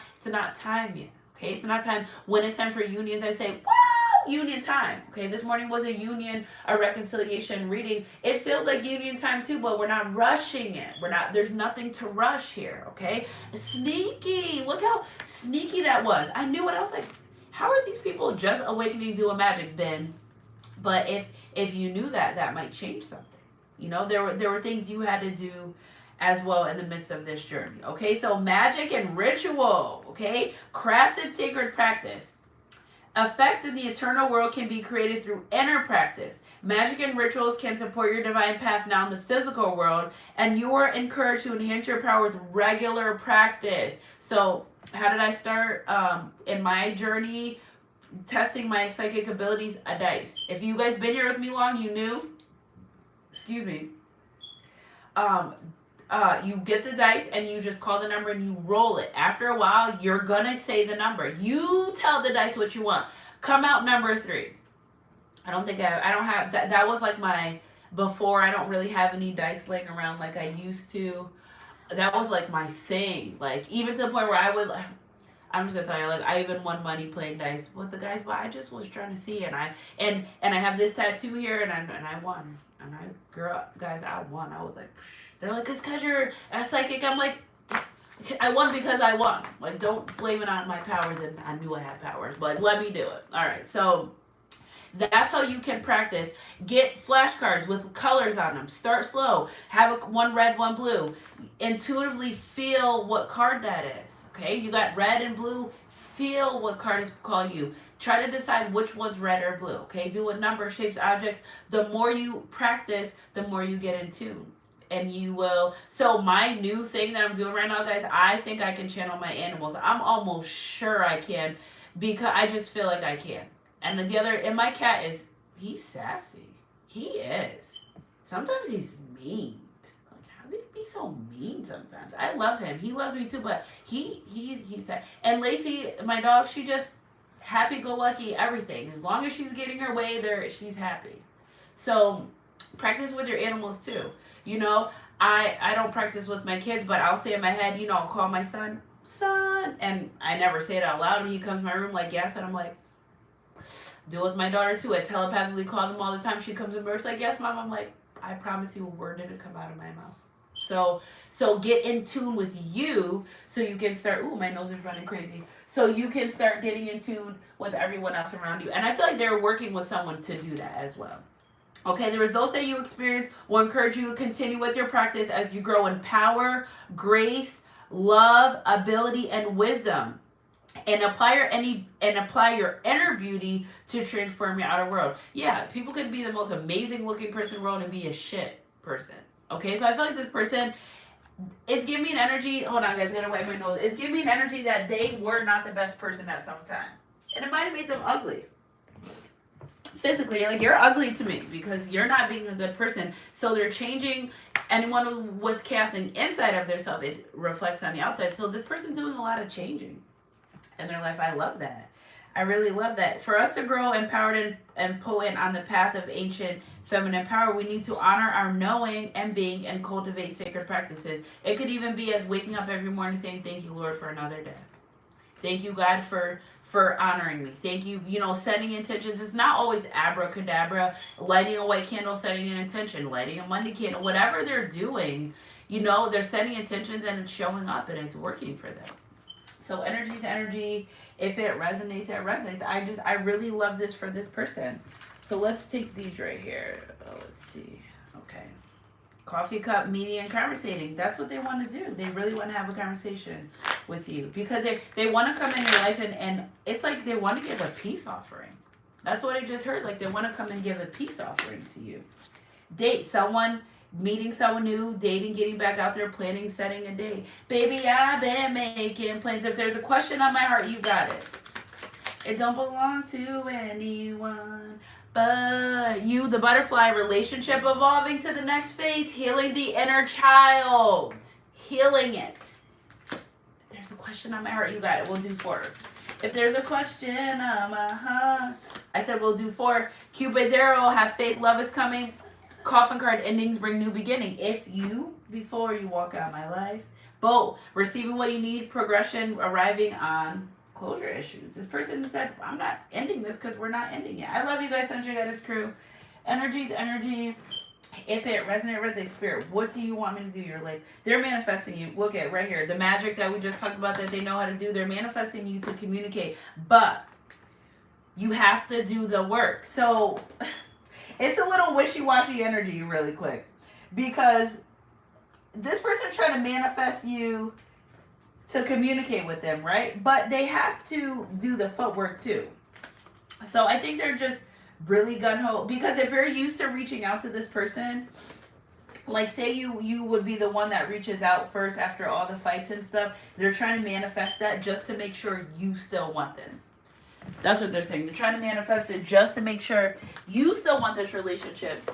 time yet. Okay, it's not time. When it's time for unions, I say, wow, union time. Okay, this morning was a reconciliation reading. It feels like union time too, but we're not rushing it. There's nothing to rush here, okay? Sneaky. Look how sneaky that was. I knew what I was like, how are these people just awakening to a magic, Ben? But if you knew that might change something. There were things you had to do as well in the midst of this journey. Okay, so magic and ritual. Okay, crafted sacred practice. Effects in the eternal world can be created through inner practice. Magic and rituals can support your divine path now in the physical world, and you are encouraged to enhance your power with regular practice. So, how did I start in my journey testing my psychic abilities? A dice. If you guys been here with me long, you knew. Excuse me. Um, you get the dice and you just call the number and you roll it. After a while, you're gonna say the number. You tell the dice what you want. Come out number 3. I don't think I don't have that. That was like my before. I don't really have any dice laying around like I used to. That was like my thing. Like even to the point where I would. I'm just gonna tell you, like I even won money playing dice with the guys, but I just was trying to see, and I have this tattoo here, and I won, and I girl guys, I won. I was like, they're like, it's because you're a psychic. I'm like, I won because I won. Like don't blame it on my powers, and I knew I had powers, but let me do it. All right, so. That's how you can practice. Get flashcards with colors on them. Start slow. Have one red, one blue. Intuitively feel what card that is. Okay, you got red and blue. Feel what card is calling you. Try to decide which one's red or blue. Okay, do a number, shapes, objects. The more you practice, the more you get in tune. And you will. So my new thing that I'm doing right now, guys, I think I can channel my animals. I'm almost sure I can because I just feel like I can. And the other, and my cat he's sassy. He is. Sometimes he's mean. Like, how can he be so mean sometimes? I love him. He loves me too, but he's sad. And Lacey, my dog, she just happy-go-lucky, everything. As long as she's getting her way there, she's happy. So practice with your animals too. You know, I don't practice with my kids, but I'll say in my head, you know, I'll call my son, and I never say it out loud, and he comes to my room like, yes, and I'm like, do it with my daughter too. I telepathically call them all the time. She comes in, it's like, yes, mom. I'm like, I promise you a word didn't come out of my mouth. So get in tune with you so you can start, ooh, my nose is running crazy. So you can start getting in tune with everyone else around you. And I feel like they're working with someone to do that as well. Okay, the results that you experience will encourage you to continue with your practice as you grow in power, grace, love, ability, and wisdom. And apply your inner beauty to transform your outer world. Yeah, people can be the most amazing looking person in the world and be a shit person. Okay, so I feel like this person, it's giving me an energy. Hold on, guys, I gotta wipe my nose. It's giving me an energy that they were not the best person at some time, and it might have made them ugly. Physically, you're ugly to me because you're not being a good person. So they're changing. Anyone with casting inside of their self, it reflects on the outside. So the person's doing a lot of changing in their life. I love that. I really love that. For us to grow empowered and potent on the path of ancient feminine power, we need to honor our knowing and being and cultivate sacred practices. It could even be as waking up every morning saying, thank you, Lord, for another day. Thank you, God, for honoring me. Thank you, setting intentions. It's not always abracadabra, lighting a white candle, setting an intention, lighting a Monday candle, whatever they're doing, they're setting intentions and it's showing up and it's working for them. So energy to energy, if it resonates, it resonates. I really love this for this person. So let's take these right here. Let's see. Okay. Coffee cup, meeting, and conversating. That's what they want to do. They really want to have a conversation with you because they want to come in your life and it's like they want to give a peace offering. That's what I just heard. Like they want to come and give a peace offering to you. Date someone. Meeting someone new, dating, getting back out there, planning, setting a date. Baby, I've been making plans. If there's a question on my heart, you got it. It don't belong to anyone but you. The butterfly relationship evolving to the next phase, healing the inner child. Healing it. If there's a question on my heart, you got it. We'll do 4. If there's a question on my heart, I said we'll do 4. Cupid's arrow, have faith, love is coming. Coffin card, endings bring new beginning. If you, before you walk out of my life. Both, receiving what you need, progression, arriving on closure issues. This person said, I'm not ending this because we're not ending it. I love you guys, Sunshine Goddess crew. Energy's energy. If it resonates, spirit, what do you want me to do? You're like, they're manifesting you. Look at right here. The magic that we just talked about that they know how to do. They're manifesting you to communicate. But you have to do the work. So it's a little wishy-washy energy really quick because this person's trying to manifest you to communicate with them, right? But they have to do the footwork too. So I think they're just really gung-ho. Because if you're used to reaching out to this person, like say you would be the one that reaches out first after all the fights and stuff, they're trying to manifest that just to make sure you still want this. That's what they're saying. They're trying to manifest it just to make sure you still want this relationship.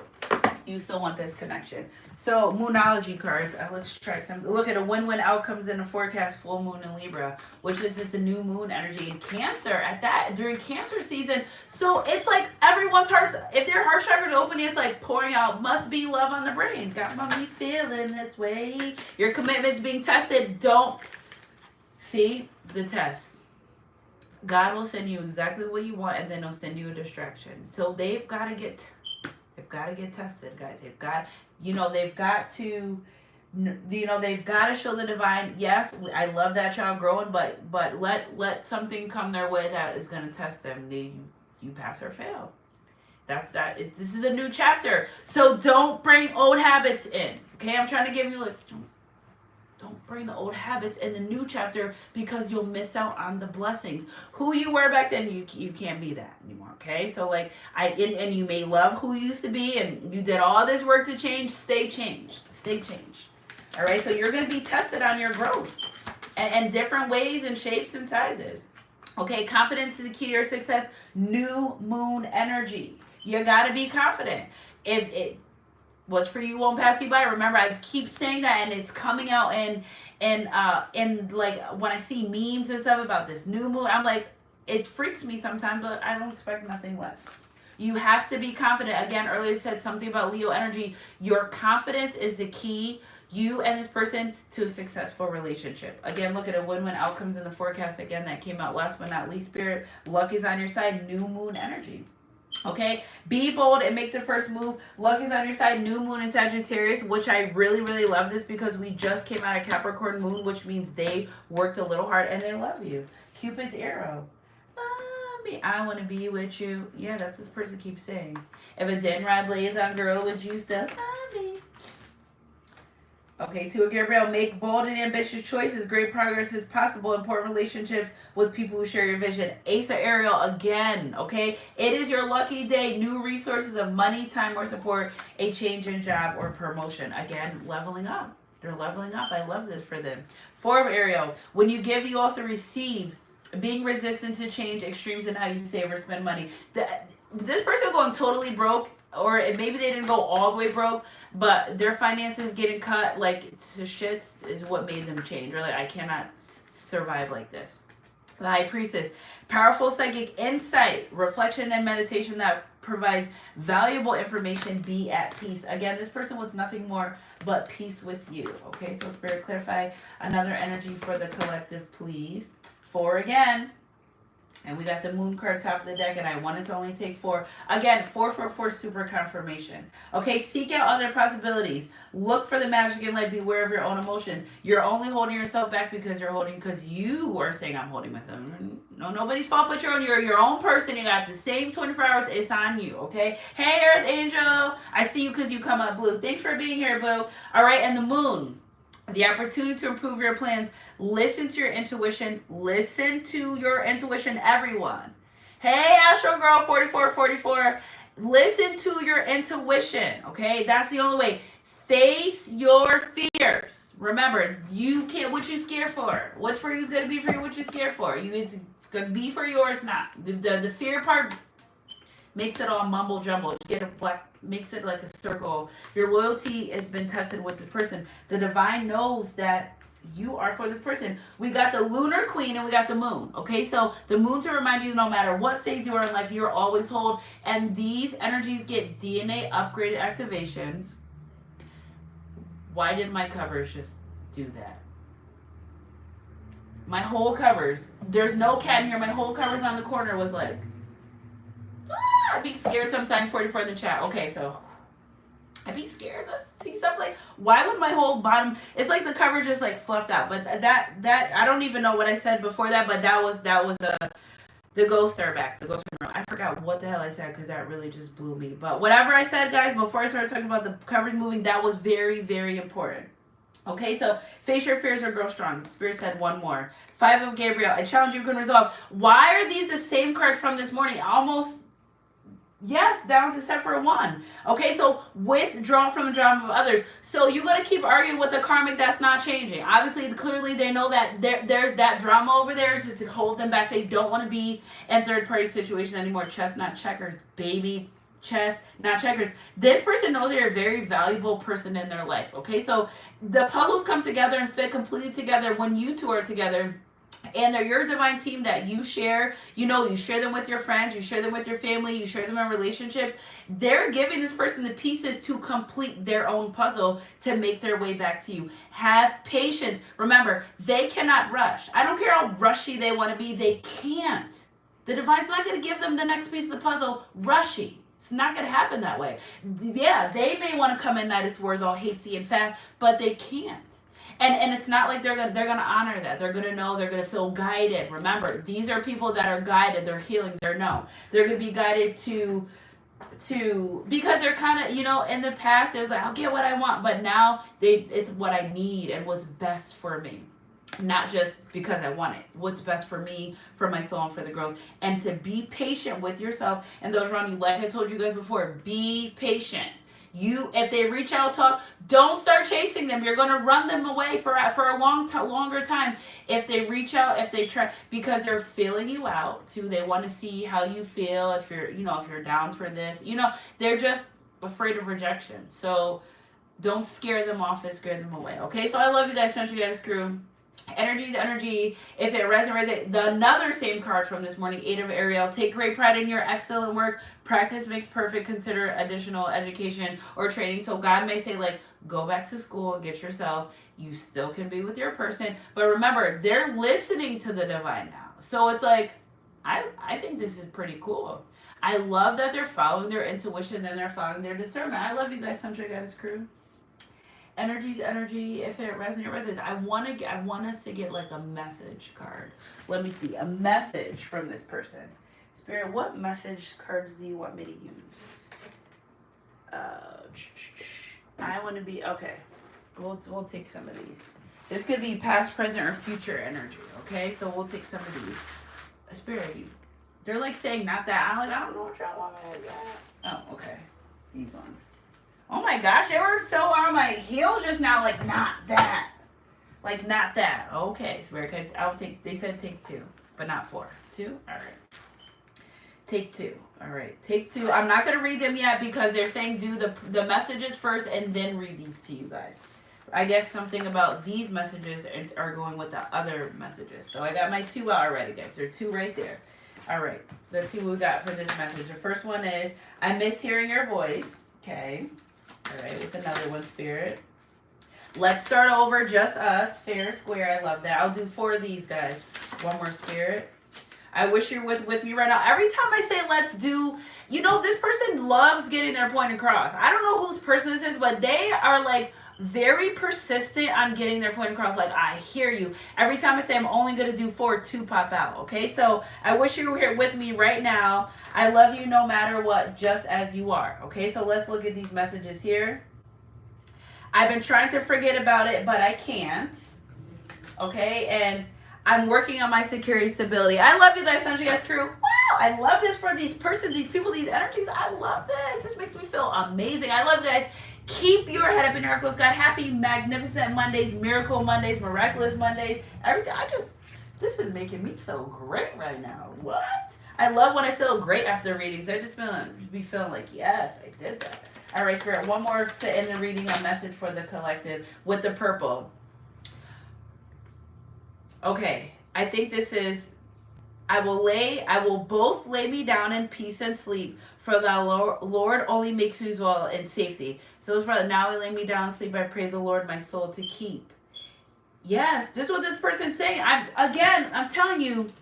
You still want this connection. So, Moonology cards. Let's try some. Look at a win-win outcomes in the forecast. Full moon in Libra, which is just the new moon energy in Cancer. At that during Cancer season, so it's like everyone's hearts. If their heart chakras open, it's like pouring out. Must be love on the brains. Got me feeling this way. Your commitment's being tested. Don't see the test. God will send you exactly what you want, and then He'll send you a distraction. So they've got to get tested, guys. They've got to, they've got to show the divine. Yes, I love that child growing, but let something come their way that is going to test them. You pass or fail. That's that. This is a new chapter. So don't bring old habits in. Okay, I'm trying to give you like. Don't bring the old habits in the new chapter because you'll miss out on the blessings. Who you were back then, you can't be that anymore, okay? So like and you may love who you used to be and you did all this work to change, stay changed. Stay changed. All right? So you're going to be tested on your growth and different ways and shapes and sizes. Okay, confidence is the key to your success. New moon energy. You got to be confident. What's for you won't pass you by. Remember, I keep saying that, and it's coming out and like when I see memes and stuff about this new moon, I'm like, it freaks me sometimes, but I don't expect nothing less. You have to be confident. Again, earlier said something about Leo energy. Your confidence is the key, you and this person, to a successful relationship. Again, look at a win-win outcomes in the forecast. Again, that came out last but not least, Spirit. Luck is on your side. New moon energy. Okay, be bold and make the first move. Luck is on your side. New moon in Sagittarius, which I really, really love this because we just came out of Capricorn moon, which means they worked a little hard and they love you. Cupid's arrow. Love me. I want to be with you. Yeah, that's what this person keeps saying. If it didn't ride blaze on girl, would you still love me? Okay, to Gabriel, make bold and ambitious choices. Great progress is possible. Important relationships with people who share your vision. Ace of Ariel again, okay? It is your lucky day. New resources of money, time, or support. A change in job or promotion. Again, leveling up. They're leveling up. I love this for them. Four of Ariel. When you give, you also receive. Being resistant to change. Extremes in how you save or spend money. This person going totally broke. Or maybe they didn't go all the way broke, but their finances getting cut like to shits is what made them change. Or like, I cannot survive like this. The High Priestess, powerful psychic insight, reflection, and meditation that provides valuable information. Be at peace. Again, this person wants nothing more but peace with you. Okay, so Spirit, clarify another energy for the collective, please. 4 again. And we got the moon card top of the deck, and I wanted to only take 4. Again, 4 super confirmation. Okay, seek out other possibilities. Look for the magic in life. Beware of your own emotion. You're only holding yourself back because you are saying I'm holding myself. No, nobody's fault but your own. You're your own person. You got the same 24 hours. It's on you, okay? Hey, Earth Angel. I see you because you come up blue. Thanks for being here, boo. All right, and the moon. The opportunity to improve your plans. Listen to your intuition. Listen to your intuition, everyone. Hey, Astro Girl 4444. Listen to your intuition, okay? That's the only way. Face your fears. Remember, you can't, what you scared for. What's for you is going to be for you. What you scared for. It's going to be for you or it's not. The fear part makes it all mumble jumble. Get a black, makes it like a circle. Your loyalty has been tested with this person. The divine knows that you are for this person. We got the lunar queen and we got the moon. Okay, so the moon to remind you no matter what phase you are in life, you're always whole. And these energies get DNA upgraded activations. Why did my covers just do that? My whole covers. There's no cat in here. My whole covers on the corner was like, I'd be scared sometimes. 44 in the chat. Okay, so I'd be scared to see stuff like, why would my whole bottom, it's like the cover just like fluffed out. But that I don't even know what I said before that, but that was the ghost star back, the ghost room. I forgot what the hell I said because that really just blew me. But whatever I said, guys, before I started talking about the covers moving, that was very, very important. Okay, so face your fears or grow strong. Spirit said one more. 5 of Gabriel, a challenge you can resolve. Why are these the same cards from this morning? Almost Yes, down to except for one. Okay, so withdraw from the drama of others. So you're gonna keep arguing with the karmic that's not changing. Obviously, clearly they know that there's that drama over there is just to hold them back. They don't want to be in third party situation anymore. Chess, not checkers, baby. Chess, not checkers. This person knows you're a very valuable person in their life. Okay, so the puzzles come together and fit completely together when you two are together, and they're your divine team that you share. You know, you share them with your friends, you share them with your family, you share them in relationships. They're giving this person the pieces to complete their own puzzle to make their way back to you. Have patience. Remember, they cannot rush. I don't care how rushy they want to be, they can't. The divine's not going to give them the next piece of the puzzle rushy. It's not going to happen that way. Yeah, they may want to come in at its words all hasty and fast, but they can't. And it's not like they're gonna honor that. They're gonna know. They're gonna feel guided. Remember, these are people that are guided. They're healing. They're gonna be guided because they're kind of, in the past it was like, I'll get what I want, but now it's what I need and what's best for me, not just because I want it. What's best for me, for my soul, and for the growth. And to be patient with yourself and those around you. Like I told you guys before, be patient. If they reach out, talk, don't start chasing them. You're going to run them away for a longer time. If they reach out, if they try, because they're feeling you out too. They want to see how you feel. If you're down for this, they're just afraid of rejection. So don't scare them off and scare them away. Okay. So I love you guys. Country Goddess Crew. Energy is energy. If it resonates, another same card from this morning, 8 of Ariel. Take great pride in your excellent work. Practice makes perfect. Consider additional education or training. So God may say, like, go back to school and get yourself. You still can be with your person. But remember, they're listening to the divine now. So it's like, I think this is pretty cool. I love that they're following their intuition and they're following their discernment. I love you guys, Country Goddess Crew. Energy's energy. If it resonates. I want us to get like a message card. Let me see. A message from this person. Spirit, what message cards do you want me to use? I want to be okay. We'll take some of these. This could be past, present, or future energy. Okay, so we'll take some of these. Spirit, they're like saying not that. I don't know what y'all want me to get. Oh, okay. These ones. Oh my gosh, they were so on my heels just now, like not that. Like not that. Okay, Spirit, they said take 2, but not 4. 2? Alright. Take 2. Alright, take 2. I'm not going to read them yet because they're saying do the messages first and then read these to you guys. I guess something about these messages are going with the other messages. So I got my 2 out already, guys. There are 2 right there. Alright, let's see what we got for this message. The first one is, I miss hearing your voice. Okay. Alright, with another one, Spirit. Let's start over, just us, fair, square. I love that. I'll do 4 of these, guys. One more, Spirit. I wish you're with me right now. Every time I say let's do, this person loves getting their point across. I don't know whose person this is, but they are like very persistent on getting their point across. Like, I hear you. Every time I say I'm only going to do 4, 2 pop out. Okay, so I wish you were here with me right now. I love you no matter what, just as you are. Okay, so let's look at these messages here. I've been trying to forget about it, but I can't. Okay, and I'm working on my security stability. I love you guys, Country Goddess Crew. Wow, I love this for these persons, these people, these energies. I love this. This makes me feel amazing. I love you guys. Keep your head up in your close, God. Happy magnificent Mondays, miracle Mondays, miraculous Mondays. Everything. This is making me feel great right now. What? I love when I feel great after readings. I just be feeling like, yes, I did that. All right, Spirit. One more to end the reading, a message for the collective with the purple. Okay, I think this is, I will both lay me down in peace and sleep, for the Lord only makes me dwell in safety. So it's brother, now I lay me down and sleep, I pray the Lord my soul to keep. Yes, this is what this person's saying. I'm telling you,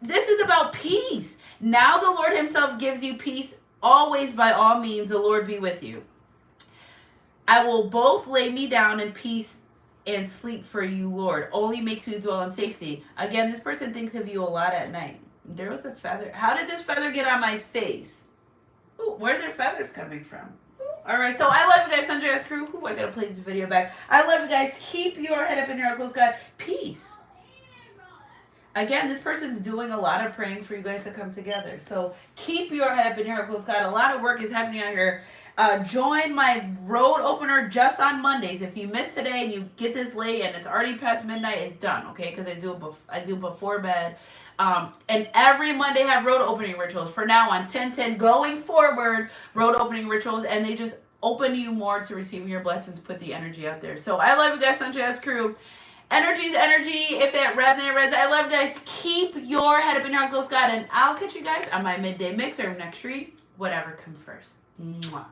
this is about peace. Now the Lord himself gives you peace. Always, by all means, the Lord be with you. I will both lay me down in peace and sleep, for you, Lord, only makes me dwell in safety. Again, this person thinks of you a lot at night. There was a feather. How did this feather get on my face? Ooh, where are their feathers coming from? Ooh. All right, so I love you guys, Country Goddess Crew. Ooh, I gotta play this video back. I love you guys. Keep your head up in your close, God. Peace. again, this person's doing a lot of praying for you guys to come together. So keep your head up in your heart, cool Scott. A lot of work is happening out here. Join my road opener just on Mondays. If you miss today and you get this late and it's already past midnight, it's done, okay? Because I do before bed. And every Monday have road opening rituals. For now on 10/10 going forward, road opening rituals, and they just open you more to receiving your blessings. Put the energy out there. So I love you guys, Sunshine Crew. Energy's energy. If it resonates, I love you guys. Keep your head up in your heart, Ghost God, and I'll catch you guys on my midday mix or next read. Whatever comes first. Mwah.